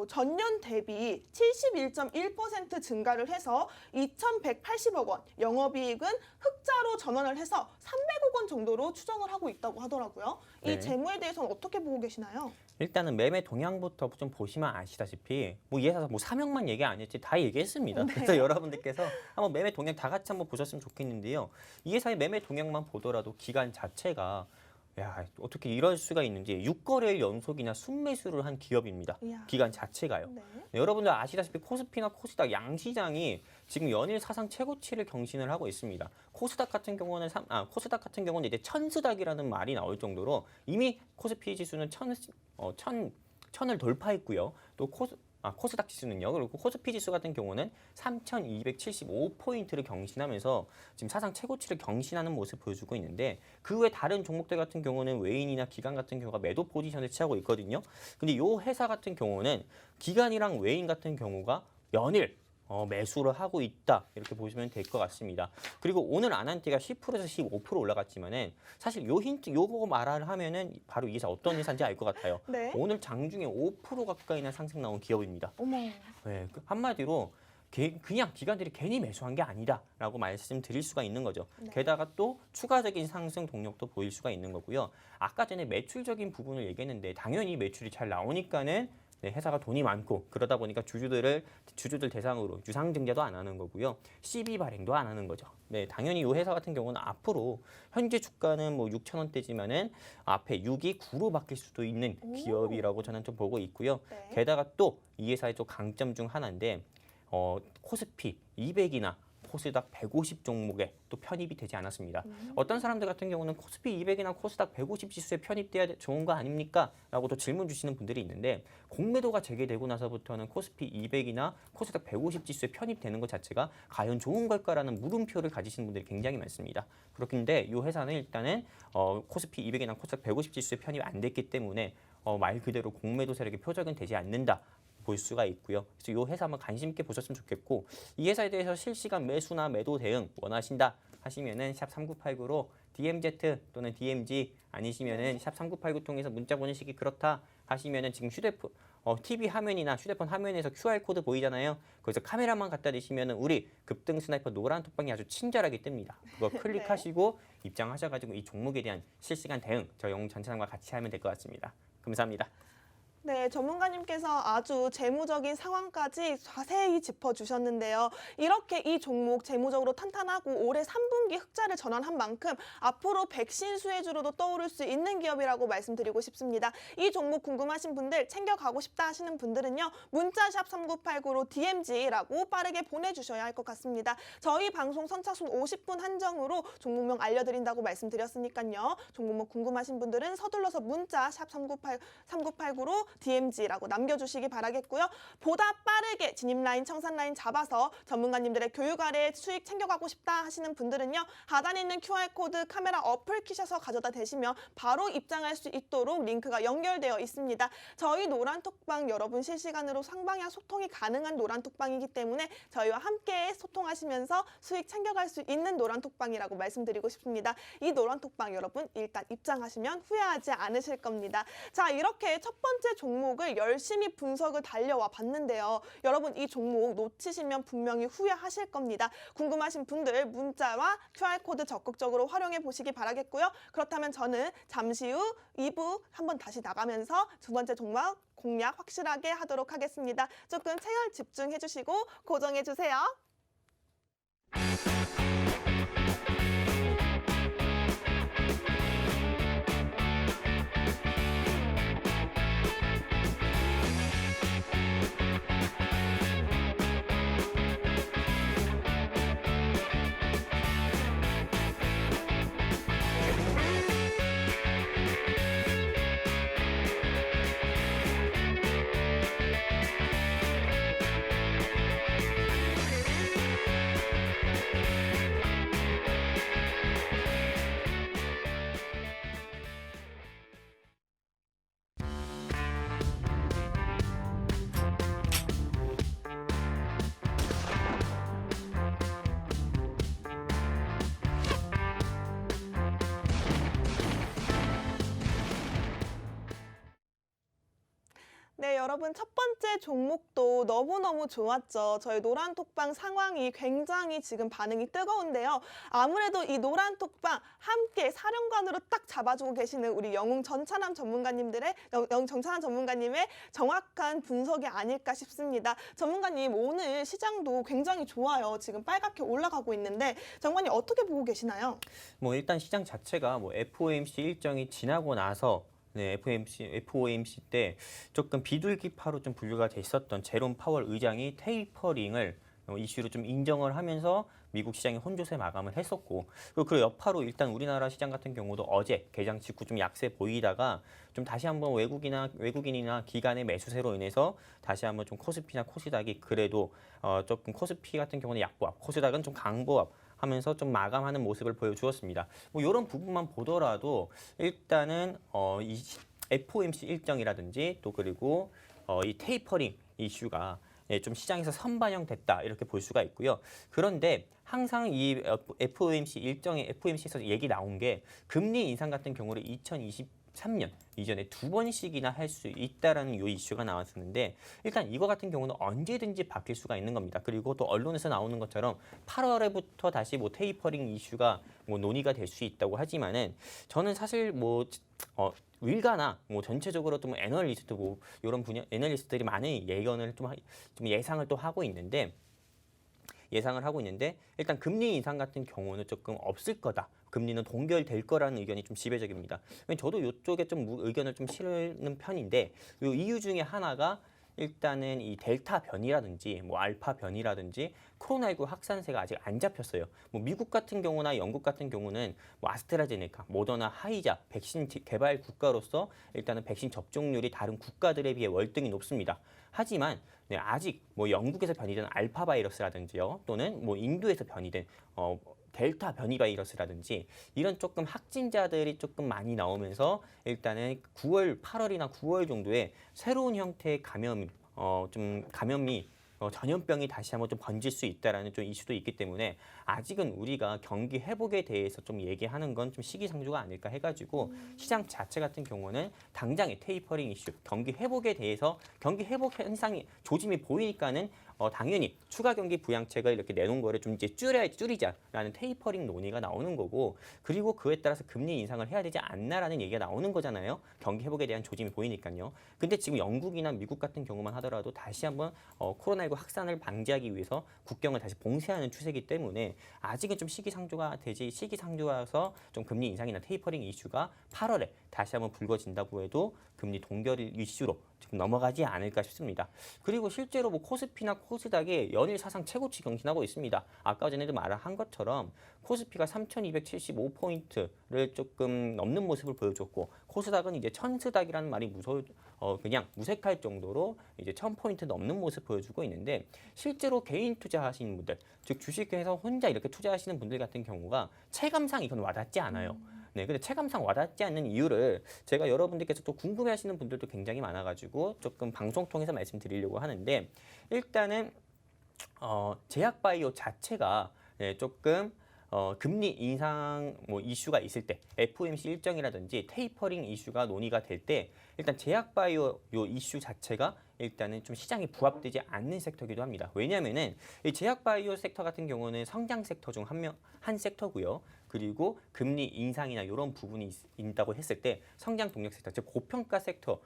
전년 대비 71.1% 증가를 해서 2,180억 원, 영업이익은 흑자로 전환을 해서 300억 원 정도로 추정을 하고 있다고 하더라고요. 이 네. 재무에 대해서는 어떻게 보고 계시나요? 일단은 매매 동향부터 좀 보시면 아시다시피 뭐 이 회사 뭐 사명만 얘기 안 했지 다 얘기했습니다. 네. 그래서 여러분들께서 한번 매매 동향 다 같이 한번 보셨으면 좋겠는데요. 이 회사의 매매 동향만 보더라도 기간 자체가 야, 어떻게 이럴 수가 있는지 6거래일 연속이나 순매수를 한 기업입니다. 이야. 기간 자체가요. 네. 네, 여러분들 아시다시피 코스피나 코스닥 양시장이 지금 연일 사상 최고치를 경신을 하고 있습니다. 코스닥 같은 경우는 이제 천스닥이라는 말이 나올 정도로 이미 코스피 지수는 천을 돌파했고요. 또 코스닥 지수는요. 그리고 코스피 지수 같은 경우는 3,275포인트를 경신하면서 지금 사상 최고치를 경신하는 모습을 보여주고 있는데 그 외 다른 종목들 같은 경우는 외인이나 기관 같은 경우가 매도 포지션을 취하고 있거든요. 근데 이 회사 같은 경우는 기관이랑 외인 같은 경우가 연일 매수를 하고 있다 이렇게 보시면 될 것 같습니다. 그리고 오늘 아난티가 10%에서 15% 올라갔지만은 사실 요거 말을 하면은 바로 이 회사 어떤 회사인지 알 것 같아요. 네. 오늘 장중에 5% 가까이나 상승 나온 기업입니다. 어머. 네, 한마디로 그냥 기관들이 괜히 매수한 게 아니다라고 말씀드릴 수가 있는 거죠. 네. 게다가 또 추가적인 상승 동력도 보일 수가 있는 거고요. 아까 전에 매출적인 부분을 얘기했는데 당연히 매출이 잘 나오니까는 네, 회사가 돈이 많고 그러다 보니까 주주들 대상으로 유상증자도 안 하는 거고요. CB 발행도 안 하는 거죠. 네, 당연히 이 회사 같은 경우는 앞으로 현재 주가는 뭐 6,000원대지만은 앞에 6이 9로 바뀔 수도 있는 기업이라고 저는 좀 보고 있고요. 네. 게다가 또 이 회사의 또 강점 중 하나인데 코스피 200이나 코스닥 150 종목에 또 편입이 되지 않았습니다. 어떤 사람들 같은 경우는 코스피 200이나 코스닥 150 지수에 편입돼야 좋은 거 아닙니까? 라고 또 질문 주시는 분들이 있는데 공매도가 재개되고 나서부터는 코스피 200이나 코스닥 150 지수에 편입되는 것 자체가 과연 좋은 걸까라는 물음표를 가지시는 분들이 굉장히 많습니다. 그렇긴데 이 회사는 일단은 코스피 200이나 코스닥 150 지수에 편입 안 됐기 때문에 말 그대로 공매도 세력의 표적은 되지 않는다. 볼 수가 있고요. 그래서 이 회사 한번 관심 있게 보셨으면 좋겠고 이 회사에 대해서 실시간 매수나 매도 대응 원하신다 하시면은 샵 3989로 DMZ 또는 DMG 아니시면은 샵 3989 통해서 문자 보내시기 그렇다 하시면은 지금 휴대폰 TV 화면이나 휴대폰 화면에서 QR 코드 보이잖아요. 거기서 카메라만 갖다 대시면은 우리 급등 스나이퍼 노란 톡방이 아주 친절하게 뜹니다. 그거 클릭하시고 입장하셔가지고 이 종목에 대한 실시간 대응 저 영웅 전차장과 같이 하면 될 것 같습니다. 감사합니다. 네, 전문가님께서 아주 재무적인 상황까지 자세히 짚어주셨는데요. 이렇게 이 종목 재무적으로 탄탄하고 올해 3분기 흑자를 전환한 만큼 앞으로 백신 수혜주로도 떠오를 수 있는 기업이라고 말씀드리고 싶습니다. 이 종목 궁금하신 분들 챙겨가고 싶다 하시는 분들은요. 문자샵 3989로 DMG라고 빠르게 보내주셔야 할 것 같습니다. 저희 방송 선착순 50분 한정으로 종목명 알려드린다고 말씀드렸으니까요. 종목명 궁금하신 분들은 서둘러서 문자샵 3989로 DMG라고 남겨주시기 바라겠고요. 보다 빠르게 진입 라인, 청산 라인 잡아서 전문가님들의 교육 아래 수익 챙겨가고 싶다 하시는 분들은요. 하단에 있는 QR코드 카메라 어플 키셔서 가져다 대시면 바로 입장할 수 있도록 링크가 연결되어 있습니다. 저희 노란톡방 여러분 실시간으로 상방향 소통이 가능한 노란톡방이기 때문에 저희와 함께 소통하시면서 수익 챙겨갈 수 있는 노란톡방이라고 말씀드리고 싶습니다. 이 노란톡방 여러분 일단 입장하시면 후회하지 않으실 겁니다. 자, 이렇게 첫 번째 종목을 열심히 분석을 달려와 봤는데요. 여러분 이 종목 놓치시면 분명히 후회하실 겁니다. 궁금하신 분들 문자와 QR코드 적극적으로 활용해 보시기 바라겠고요. 그렇다면 저는 잠시 후 2부 한번 다시 나가면서 두 번째 종목 공략 확실하게 하도록 하겠습니다. 조금 채널 집중해 주시고 고정해 주세요. 네, 여러분 첫 번째 종목도 너무너무 좋았죠. 저희 노란톡방 상황이 굉장히 지금 반응이 뜨거운데요. 아무래도 이 노란톡방 함께 사령관으로 딱 잡아주고 계시는 우리 영웅 전찬함 전문가님들의 정찬함 전문가님의 정확한 분석이 아닐까 싶습니다. 전문가님 오늘 시장도 굉장히 좋아요. 지금 빨갛게 올라가고 있는데 정관님 어떻게 보고 계시나요? 뭐 일단 시장 자체가 뭐 FOMC 일정이 지나고 나서 FOMC 때 조금 비둘기파로 좀 분류가 돼 있었던 제롬 파월 의장이 테이퍼링을 이슈로 좀 인정을 하면서 미국 시장의 혼조세 마감을 했었고 그리고 그 여파로 일단 우리나라 시장 같은 경우도 어제 개장 직후 좀 약세 보이다가 좀 다시 한번 외국인이나 기관의 매수세로 인해서 다시 한번 좀 코스피나 코스닥이 그래도 조금 코스피 같은 경우는 약보합, 코스닥은 좀 강보합 하면서 좀 마감하는 모습을 보여주었습니다. 뭐 이런 부분만 보더라도 일단은 이 FOMC 일정이라든지 또 그리고 이 테이퍼링 이슈가 좀 시장에서 선반영됐다 이렇게 볼 수가 있고요. 그런데 항상 이 FOMC에서 얘기 나온 게 금리 인상 같은 경우를 2023년 이전에 2번씩이나 할 수 있다라는 이 이슈가 나왔었는데 일단 이거 같은 경우는 언제든지 바뀔 수가 있는 겁니다. 그리고 또 언론에서 나오는 것처럼 8월에부터 다시 뭐 테이퍼링 이슈가 뭐 논의가 될 수 있다고 하지만은 저는 사실 뭐 윌가나 뭐 전체적으로 또 뭐 애널리스트 뭐 이런 분야 애널리스트들이 많은 예견을 좀 예상을 또 하고 있는데 일단 금리 인상 같은 경우는 조금 없을 거다. 금리는 동결될 거라는 의견이 좀 지배적입니다. 저도 이쪽에 좀 의견을 좀 실는 편인데 이 이유 중에 하나가 일단은 이 델타 변이라든지 뭐 알파 변이라든지 코로나19 확산세가 아직 안 잡혔어요. 뭐 미국 같은 경우나 영국 같은 경우는 뭐 아스트라제네카, 모더나, 화이자 백신 개발 국가로서 일단은 백신 접종률이 다른 국가들에 비해 월등히 높습니다. 하지만 네, 아직 뭐 영국에서 변이된 알파 바이러스라든지요, 또는 뭐 인도에서 변이된 델타 변이 바이러스라든지 이런 조금 확진자들이 조금 많이 나오면서 일단은 9월, 8월이나 9월 정도에 새로운 형태의 감염이 전염병이 다시 한번 좀 번질 수 있다라는 좀 이슈도 있기 때문에 아직은 우리가 경기 회복에 대해서 좀 얘기하는 건 좀 시기상조가 아닐까 해가지고 시장 자체 같은 경우는 당장의 테이퍼링 이슈, 경기 회복에 대해서 경기 회복 현상이 조짐이 보이니까는 당연히 추가 경기 부양책을 이렇게 내놓은 거를 좀 이제 줄이자라는 테이퍼링 논의가 나오는 거고, 그리고 그에 따라서 금리 인상을 해야 되지 않나라는 얘기가 나오는 거잖아요. 경기 회복에 대한 조짐이 보이니까요. 근데 지금 영국이나 미국 같은 경우만 하더라도 다시 한번 코로나19 확산을 방지하기 위해서 국경을 다시 봉쇄하는 추세이기 때문에 아직은 좀 시기상조라서 좀 금리 인상이나 테이퍼링 이슈가 8월에 다시 한번 불거진다고 해도 금리 동결 이슈로 지금 넘어가지 않을까 싶습니다. 그리고 실제로 뭐 코스피나 코스닥이 연일 사상 최고치 경신하고 있습니다. 아까 전에도 말한 것처럼 코스피가 3,275포인트를 조금 넘는 모습을 보여줬고, 코스닥은 이제 천스닥이라는 말이 그냥 무색할 정도로 이제 1,000포인트 넘는 모습 보여주고 있는데, 실제로 개인 투자하시는 분들, 즉 주식회사 혼자 이렇게 투자하시는 분들 같은 경우가 체감상 이건 와닿지 않아요. 네, 근데 체감상 와닿지 않는 이유를 제가 여러분들께서 또 궁금해하시는 분들도 굉장히 많아가지고 조금 방송 통해서 말씀드리려고 하는데, 일단은 제약바이오 자체가 조금 금리 인상 뭐 이슈가 있을 때, FOMC 일정이라든지 테이퍼링 이슈가 논의가 될 때 일단 제약바이오 요 이슈 자체가 일단은 좀 시장에 부합되지 않는 섹터이기도 합니다. 왜냐하면은 이 제약바이오 섹터 같은 경우는 성장 섹터 중 한 섹터고요. 그리고 금리 인상이나 이런 부분이 있다고 했을 때 성장 동력 섹터, 즉 고평가 섹터,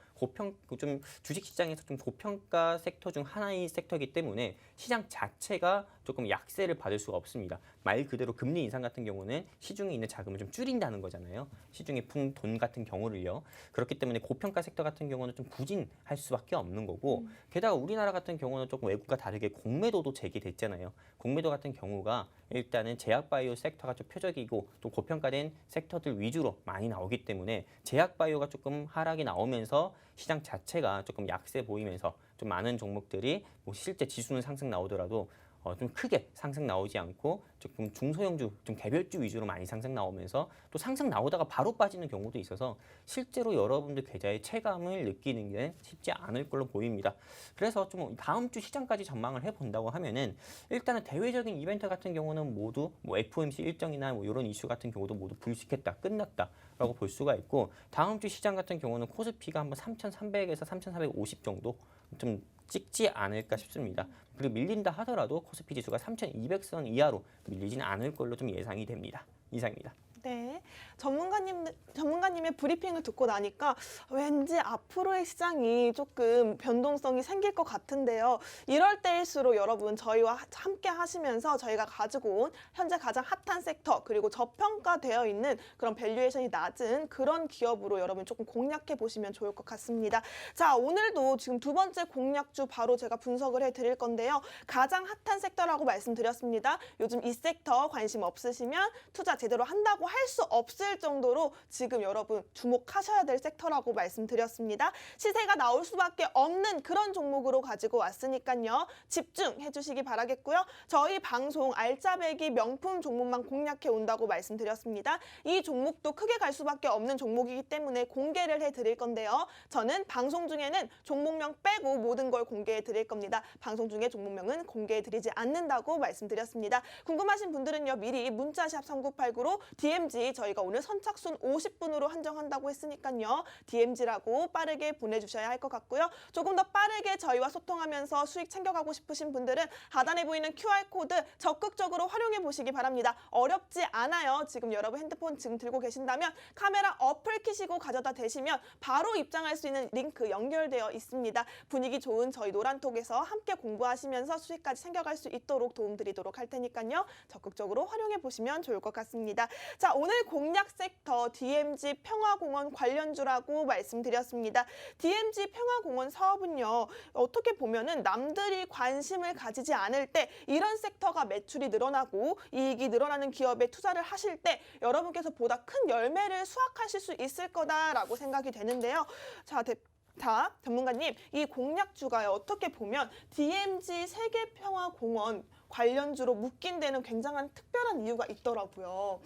좀 주식 시장에서 좀 고평가 sek터 중 하나의 섹터이기 때문에 시장 자체가 조금 약세를 받을 수가 없습니다. 말 그대로 금리 인상 같은 경우는 시중에 있는 자금을 좀 줄인다는 거잖아요. 시중에 푼 돈 같은 경우를요. 그렇기 때문에 고평가 섹터 같은 경우는 좀 부진할 수밖에 없는 거고, 게다가 우리나라 같은 경우는 조금 외국과 다르게 공매도도 제기됐잖아요. 공매도 같은 경우가 일단은 제약바이오 섹터가 좀 표적이고 또 고평가된 섹터들 위주로 많이 나오기 때문에 제약바이오가 조금 하락이 나오면서 시장 자체가 조금 약세 보이면서 좀 많은 종목들이 뭐 실제 지수는 상승 나오더라도 좀 크게 상승 나오지 않고 조금 중소형주, 좀 개별주 위주로 많이 상승 나오면서 또 상승 나오다가 바로 빠지는 경우도 있어서 실제로 여러분들 계좌의 체감을 느끼는 게 쉽지 않을 걸로 보입니다. 그래서 좀 다음 주 시장까지 전망을 해본다고 하면은 일단은 대외적인 이벤트 같은 경우는 모두 뭐 FOMC 일정이나 뭐 이런 이슈 같은 경우도 모두 불식했다, 끝났다라고 볼 수가 있고, 다음 주 시장 같은 경우는 코스피가 한번 3,300에서 3,450 정도 좀 찍지 않을까 싶습니다. 그리고 밀린다 하더라도 코스피 지수가 3,200선 이하로 밀리지는 않을 걸로 좀 예상이 됩니다. 이상입니다. 네, 전문가님의 브리핑을 듣고 나니까 왠지 앞으로의 시장이 조금 변동성이 생길 것 같은데요. 이럴 때일수록 여러분 저희와 함께 하시면서 저희가 가지고 온 현재 가장 핫한 섹터, 그리고 저평가되어 있는 그런 밸류에이션이 낮은 그런 기업으로 여러분 조금 공략해 보시면 좋을 것 같습니다. 자, 오늘도 지금 두 번째 공략주 바로 제가 분석을 해드릴 건데요. 가장 핫한 섹터라고 말씀드렸습니다. 요즘 이 섹터 관심 없으시면 투자 제대로 한다고 할 수 없을 정도로 지금 여러분 주목하셔야 될 섹터라고 말씀드렸습니다. 시세가 나올 수밖에 없는 그런 종목으로 가지고 왔으니까요. 집중해 주시기 바라겠고요. 저희 방송 알짜배기 명품 종목만 공략해 온다고 말씀드렸습니다. 이 종목도 크게 갈 수밖에 없는 종목이기 때문에 공개를 해드릴 건데요. 저는 방송 중에는 종목명 빼고 모든 걸 공개해 드릴 겁니다. 방송 중에 종목명은 공개해 드리지 않는다고 말씀드렸습니다. 궁금하신 분들은요. 미리 문자샵 3989로 DMZ 저희가 오늘 선착순 50분으로 한정한다고 했으니까요. DMZ라고 빠르게 보내주셔야 할 것 같고요. 조금 더 빠르게 저희와 소통하면서 수익 챙겨가고 싶으신 분들은 하단에 보이는 QR코드 적극적으로 활용해 보시기 바랍니다. 어렵지 않아요. 지금 여러분 핸드폰 지금 들고 계신다면 카메라 어플 키시고 가져다 대시면 바로 입장할 수 있는 링크 연결되어 있습니다. 분위기 좋은 저희 노란톡에서 함께 공부하시면서 수익까지 챙겨갈 수 있도록 도움드리도록 할 테니까요. 적극적으로 활용해 보시면 좋을 것 같습니다. 자, 자, 오늘 공략 섹터 DMZ 평화공원 관련주라고 말씀드렸습니다. DMZ 평화공원 사업은요, 어떻게 보면은 남들이 관심을 가지지 않을 때 이런 섹터가 매출이 늘어나고 이익이 늘어나는 기업에 투자를 하실 때 여러분께서 보다 큰 열매를 수확하실 수 있을 거다라고 생각이 되는데요. 자, 전문가님, 이 공략주가요, 어떻게 보면 DMZ 세계평화공원 관련주로 묶인 데는 굉장한 특별한 이유가 있더라고요.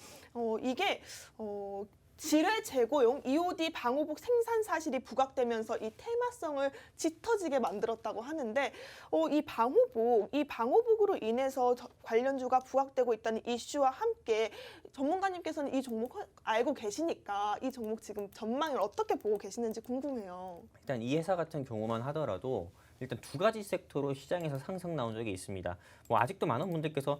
이게 지뢰 제거용 EOD 방호복 생산 사실이 부각되면서 이 테마성을 짙어지게 만들었다고 하는데 이 방호복으로 인해서 관련주가 부각되고 있다는 이슈와 함께 전문가님께서는 이 종목 알고 계시니까 이 종목 지금 전망을 어떻게 보고 계시는지 궁금해요. 일단 이 회사 같은 경우만 하더라도 일단 두 가지 섹터로 시장에서 상승 나온 적이 있습니다. 뭐 아직도 많은 분들께서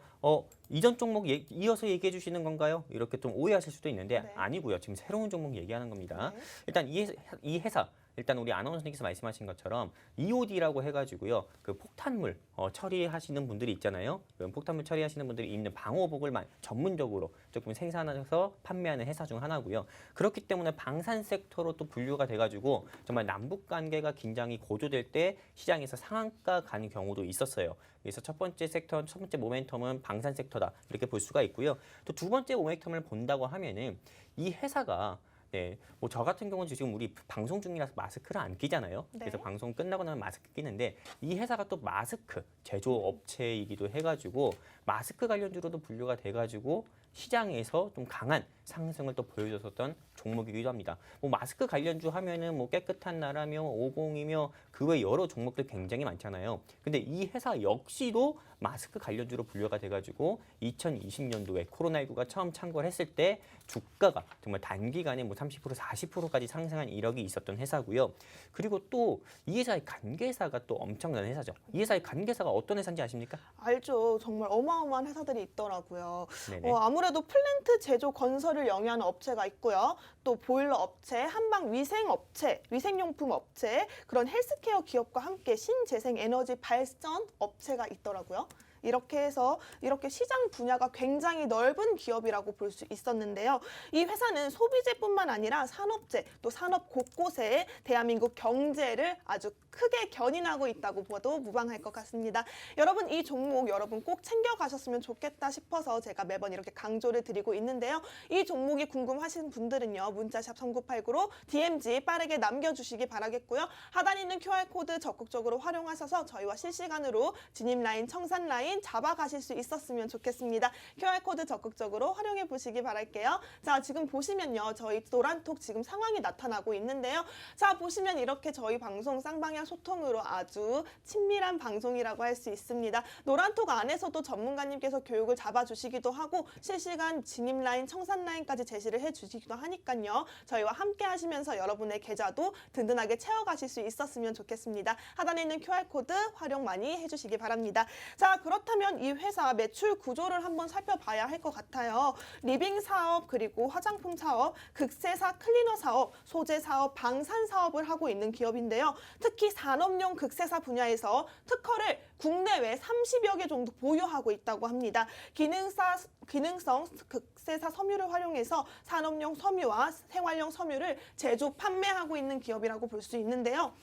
이전 종목 이어서 얘기해 주시는 건가요? 이렇게 좀 오해하실 수도 있는데 네. 아니고요. 지금 새로운 종목 얘기하는 겁니다. 네. 일단 이 회사 일단 우리 아나운서님께서 말씀하신 것처럼 EOD라고 해가지고요. 그 폭탄물 처리하시는 분들이 있잖아요. 그런 폭탄물 처리하시는 분들이 입는 방호복을 전문적으로 조금 생산해서 판매하는 회사 중 하나고요. 그렇기 때문에 방산 섹터로 또 분류가 돼가지고 정말 남북 관계가 긴장이 고조될 때 시장에서 상한가 가는 경우도 있었어요. 그래서 첫 번째 모멘텀은 방산 섹터다 이렇게 볼 수가 있고요. 또 두 번째 모멘텀을 본다고 하면은 이 회사가 뭐 저 같은 경우는 지금 우리 방송 중이라서 마스크를 안 끼잖아요. 네. 그래서 방송 끝나고 나면 마스크 끼는데 이 회사가 또 마스크 제조업체이기도 해가지고 마스크 관련주로도 분류가 돼가지고 시장에서 좀 강한 상승을 또 보여줬었던 종목이기도 합니다. 뭐 마스크 관련주 하면은 뭐 깨끗한 나라며 50이며 그 외 여러 종목들 굉장히 많잖아요. 근데 이 회사 역시도 마스크 관련주로 분류가 돼가지고 2020년도에 코로나19가 처음 창궐 했을 때 주가가 정말 단기간에 뭐 30% 40%까지 상승한 이력이 있었던 회사고요. 그리고 또 이 회사의 관계사가 또 엄청난 회사죠. 이 회사의 관계사가 어떤 회사인지 아십니까? 알죠. 정말 어마어마한 회사들이 있더라고요. 네네. 아무래도 플랜트 제조 건설을 영위하는 업체가 있고요. 또 보일러 업체, 한방 위생 업체, 위생용품 업체, 그런 헬스케어 기업과 함께 신재생 에너지 발전 업체가 있더라고요. 이렇게 해서 이렇게 시장 분야가 굉장히 넓은 기업이라고 볼 수 있었는데요. 이 회사는 소비재뿐만 아니라 산업재, 또 산업 곳곳에 대한민국 경제를 아주 크게 견인하고 있다고 봐도 무방할 것 같습니다. 여러분, 이 종목 여러분 꼭 챙겨가셨으면 좋겠다 싶어서 제가 매번 이렇게 강조를 드리고 있는데요. 이 종목이 궁금하신 분들은요. 문자샵 3989로 DMZ 빠르게 남겨주시기 바라겠고요. 하단에 있는 QR코드 적극적으로 활용하셔서 저희와 실시간으로 진입 라인, 청산 라인 잡아가실 수 있었으면 좋겠습니다. QR코드 적극적으로 활용해 보시기 바랄게요. 자, 지금 보시면요. 저희 노란톡 지금 상황이 나타나고 있는데요. 자, 보시면 이렇게 저희 방송 쌍방향 소통으로 아주 친밀한 방송이라고 할 수 있습니다. 노란톡 안에서도 전문가님께서 교육을 잡아주시기도 하고 실시간 진입 라인, 청산 라인까지 제시를 해주시기도 하니까요. 저희와 함께 하시면서 여러분의 계좌도 든든하게 채워가실 수 있었으면 좋겠습니다. 하단에 있는 QR코드 활용 많이 해주시기 바랍니다. 자, 그렇다면 이 회사 매출 구조를 한번 살펴봐야 할 것 같아요. 리빙 사업, 그리고 화장품 사업, 극세사 클리너 사업, 소재 사업, 방산 사업을 하고 있는 기업인데요. 특히 산업용 극세사 분야에서 특허를 국내외 30여 개 정도 보유하고 있다고 합니다. 기능성 극세사 섬유를 활용해서 산업용 섬유와 생활용 섬유를 제조, 판매하고 있는 기업이라고 볼 수 있는데요.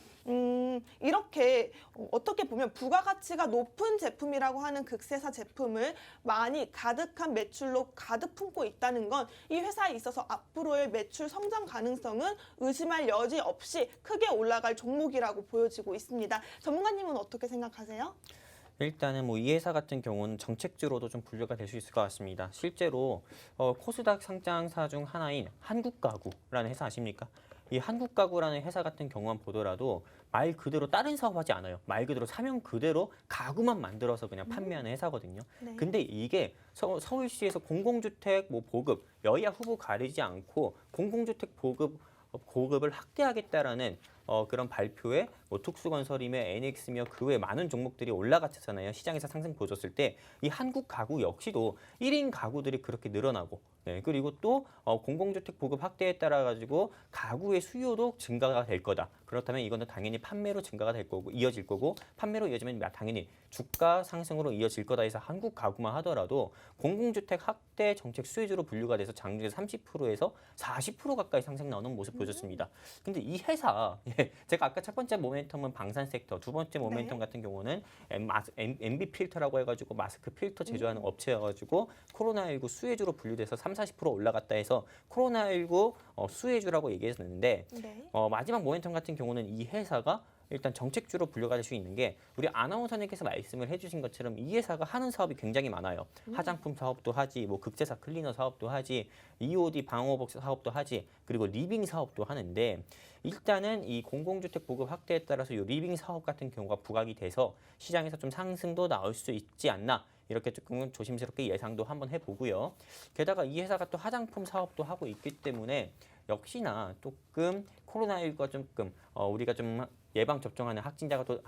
이렇게 어떻게 보면 부가가치가 높은 제품이라고 하는 극세사 제품을 많이 가득한 매출로 가득 품고 있다는 건 이 회사에 있어서 앞으로의 매출 성장 가능성은 의심할 여지 없이 크게 올라갈 종목이라고 보여지고 있습니다. 전문가님은 어떻게 생각하세요? 일단은 뭐 이 회사 같은 경우는 정책주로도 좀 분류가 될 수 있을 것 같습니다. 실제로 코스닥 상장사 중 하나인 한국가구라는 회사 아십니까? 이 한국가구라는 회사 같은 경우만 보더라도 말 그대로 다른 사업하지 않아요. 말 그대로 사명 그대로 가구만 만들어서 그냥 판매하는 회사거든요. 네. 근데 이게 서울시에서 공공주택 뭐 보급, 여야 후보 가리지 않고 공공주택 보급을 확대하겠다라는 그런 발표에 뭐 특수건설이며 NX며 그 외 많은 종목들이 올라갔잖아요. 시장에서 상승 보여줬을 때 이 한국 가구 역시도 1인 가구들이 그렇게 늘어나고 네, 그리고 또 공공주택 보급 확대에 따라 가지고 가구의 수요도 증가가 될 거다. 그렇다면 이거는 당연히 판매로 증가가 될 거고 이어질 거고 판매로 이어지면 당연히 주가 상승으로 이어질 거다 해서 한국 가구만 하더라도 공공주택 확대 정책 수혜주로 분류가 돼서 장중에 30%에서 40% 가까이 상승 나오는 모습 보여줬습니다. 근데 이 회사 제가 아까 첫 번째 모멘텀은 방산 섹터, 두 번째 모멘텀 네. 같은 경우는 MB 필터라고 해가지고 마스크 필터 제조하는 업체여가지고 코로나19 수혜주로 분류돼서 40% 올라갔다 해서 코로나19 수혜주라고 얘기했었는데 네. 마지막 모멘텀 같은 경우는 이 회사가 일단 정책주로 분류가 될 수 있는 게 우리 아나운서님께서 말씀을 해주신 것처럼 이 회사가 하는 사업이 굉장히 많아요. 화장품 사업도 하지, 뭐 극제사 클리너 사업도 하지, EOD 방호복 사업도 하지, 그리고 리빙 사업도 하는데 일단은 이 공공주택 보급 확대에 따라서 이 리빙 사업 같은 경우가 부각이 돼서 시장에서 좀 상승도 나올 수 있지 않나 이렇게 조금 조심스럽게 예상도 한번 해보고요. 게다가 이 회사가 또 화장품 사업도 하고 있기 때문에 역시나 조금 코로나19가 조금 우리가 좀 예방 접종하는 확진자가 또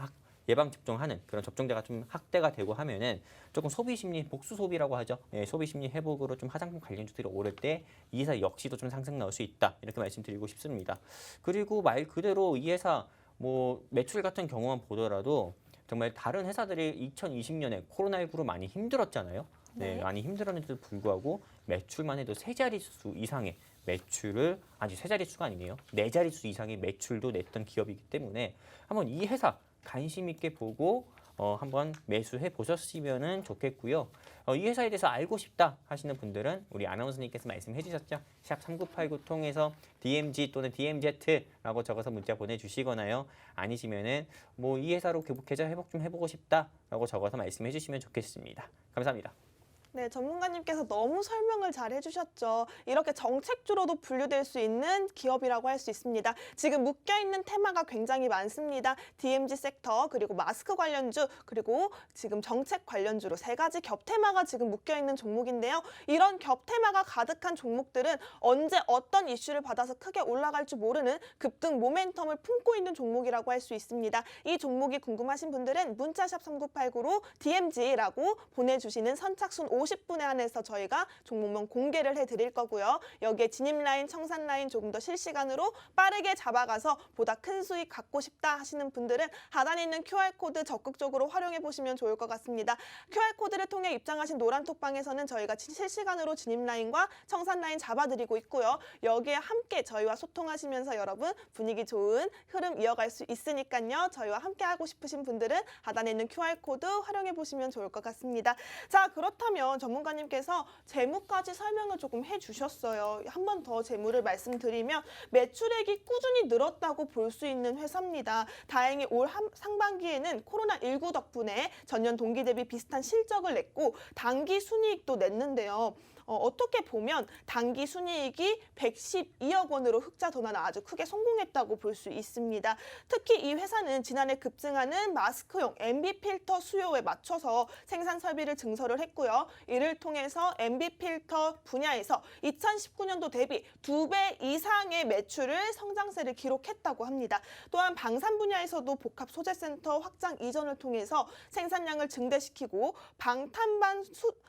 예방 접종하는 그런 접종자가 좀 확대가 되고 하면은 조금 소비 심리 복수 소비라고 하죠. 예, 소비 심리 회복으로 좀 화장품 관련주들이 오를 때 이 회사 역시도 좀 상승 나올 수 있다 이렇게 말씀드리고 싶습니다. 그리고 말 그대로 이 회사 뭐 매출 같은 경우만 보더라도 정말 다른 회사들이 2020년에 코로나19로 많이 힘들었잖아요. 네, 네. 많이 힘들었는데도 불구하고 매출만 해도 세 자릿수 이상의 매출을 아니 세 자릿수가 아니네요. 네 자릿수 이상의 매출도 냈던 기업이기 때문에 한번 이 회사 관심 있게 보고 한번 매수해 보셨으면 좋겠고요. 이 회사에 대해서 알고 싶다 하시는 분들은 우리 아나운서님께서 말씀해 주셨죠. 샵 3989 통해서 DMG 또는 DMZ라고 적어서 문자 보내주시거나요. 아니시면은 뭐 이 회사로 계좌 회복 좀 해보고 싶다라고 적어서 말씀해 주시면 좋겠습니다. 감사합니다. 네, 전문가님께서 너무 설명을 잘 해주셨죠. 이렇게 정책주로도 분류될 수 있는 기업이라고 할 수 있습니다. 지금 묶여있는 테마가 굉장히 많습니다. DMZ 섹터, 그리고 마스크 관련주, 그리고 지금 정책 관련주로 세 가지 겹테마가 지금 묶여있는 종목인데요. 이런 겹테마가 가득한 종목들은 언제 어떤 이슈를 받아서 크게 올라갈 줄 모르는 급등 모멘텀을 품고 있는 종목이라고 할 수 있습니다. 이 종목이 궁금하신 분들은 문자샵 3989로 DMZ라고 보내주시는 선착순 50분에 한해서 저희가 종목명 공개를 해드릴 거고요. 여기에 진입라인, 청산라인 조금 더 실시간으로 빠르게 잡아가서 보다 큰 수익 갖고 싶다 하시는 분들은 하단에 있는 QR코드 적극적으로 활용해 보시면 좋을 것 같습니다. QR코드를 통해 입장하신 노란톡방에서는 저희가 실시간으로 진입라인과 청산라인 잡아드리고 있고요. 여기에 함께 저희와 소통하시면서 여러분 분위기 좋은 흐름 이어갈 수 있으니까요. 저희와 함께 하고 싶으신 분들은 하단에 있는 QR코드 활용해 보시면 좋을 것 같습니다. 자, 그렇다면 전문가님께서 재무까지 설명을 조금 해주셨어요. 한 번 더 재무를 말씀드리면 매출액이 꾸준히 늘었다고 볼 수 있는 회사입니다. 다행히 올 상반기에는 코로나19 덕분에 전년 동기 대비 비슷한 실적을 냈고 당기 순이익도 냈는데요. 어떻게 보면 단기 순이익이 112억 원으로 흑자 전환을 아주 크게 성공했다고 볼 수 있습니다. 특히 이 회사는 지난해 급증하는 마스크용 MB 필터 수요에 맞춰서 생산 설비를 증설을 했고요. 이를 통해서 MB 필터 분야에서 2019년도 대비 2배 이상의 매출을 성장세를 기록했다고 합니다. 또한 방산 분야에서도 복합 소재센터 확장 이전을 통해서 생산량을 증대시키고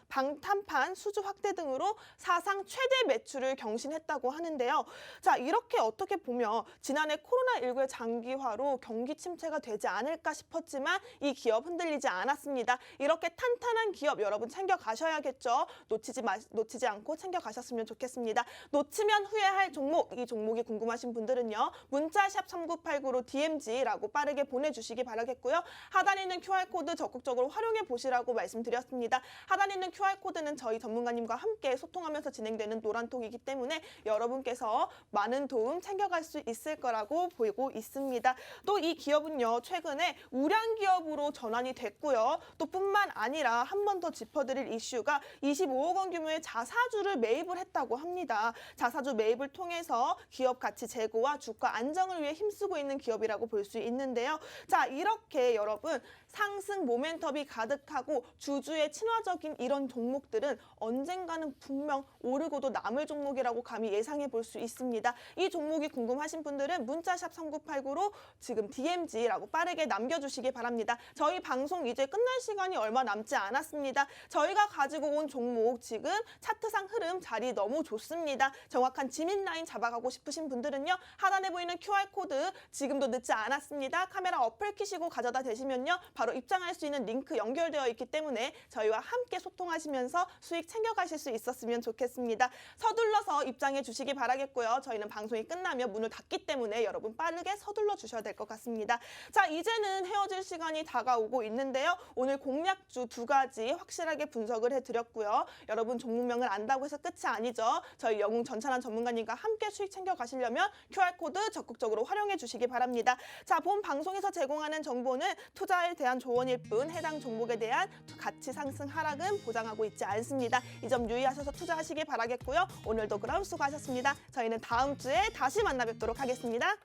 방탄판 수주 확대 등으로 사상 최대 매출을 경신했다고 하는데요. 자, 이렇게 어떻게 보면 지난해 코로나19의 장기화로 경기 침체가 되지 않을까 싶었지만 이 기업 흔들리지 않았습니다. 이렇게 탄탄한 기업 여러분 챙겨가셔야겠죠. 놓치지 않고 챙겨가셨으면 좋겠습니다. 놓치면 후회할 종목, 이 종목이 궁금하신 분들은요. 문자샵 3989로 DMZ라고 빠르게 보내주시기 바라겠고요. 하단에 있는 QR코드 적극적으로 활용해 보시라고 말씀드렸습니다. 하단에 있는 QR코드는 저희 전문가님과 함께 소통하면서 진행되는 노란톡이기 때문에 여러분께서 많은 도움 챙겨갈 수 있을 거라고 보고 있습니다. 또 이 기업은요, 최근에 우량 기업으로 전환이 됐고요. 또 뿐만 아니라 한 번 더 짚어드릴 이슈가 25억 원 규모의 자사주를 매입을 했다고 합니다. 자사주 매입을 통해서 기업 가치 제고와 주가 안정을 위해 힘쓰고 있는 기업이라고 볼 수 있는데요. 자, 이렇게 여러분 상승 모멘텀이 가득하고 주주의 친화적인 이런 종목들은 언젠가는 분명 오르고도 남을 종목이라고 감히 예상해 볼 수 있습니다. 이 종목이 궁금하신 분들은 문자샵 3989로 지금 DMZ라고 빠르게 남겨주시기 바랍니다. 저희 방송 이제 끝날 시간이 얼마 남지 않았습니다. 저희가 가지고 온 종목 지금 차트상 흐름 자리 너무 좋습니다. 정확한 진입 라인 잡아가고 싶으신 분들은요. 하단에 보이는 QR코드 지금도 늦지 않았습니다. 카메라 어플 키시고 가져다 대시면요. 바로 입장할 수 있는 링크 연결되어 있기 때문에 저희와 함께 소통하시면서 수익 챙겨가실 수 있었으면 좋겠습니다. 서둘러서 입장해 주시기 바라겠고요. 저희는 방송이 끝나면 문을 닫기 때문에 여러분 빠르게 서둘러 주셔야 될 것 같습니다. 자, 이제는 헤어질 시간이 다가오고 있는데요. 오늘 공략주 2가지 확실하게 분석을 해드렸고요. 여러분 종목명을 안다고 해서 끝이 아니죠. 저희 영웅 전찬환 전문가님과 함께 수익 챙겨가시려면 QR코드 적극적으로 활용해 주시기 바랍니다. 자, 본 방송에서 제공하는 정보는 투자에 대한 조언일 뿐 해당 종목에 대한 가치 상승 하락은 보장하고 있지 않습니다. 이 점 유의하셔서 투자하시기 바라겠고요. 오늘도 그럼 수고하셨습니다. 저희는 다음 주에 다시 만나 뵙도록 하겠습니다.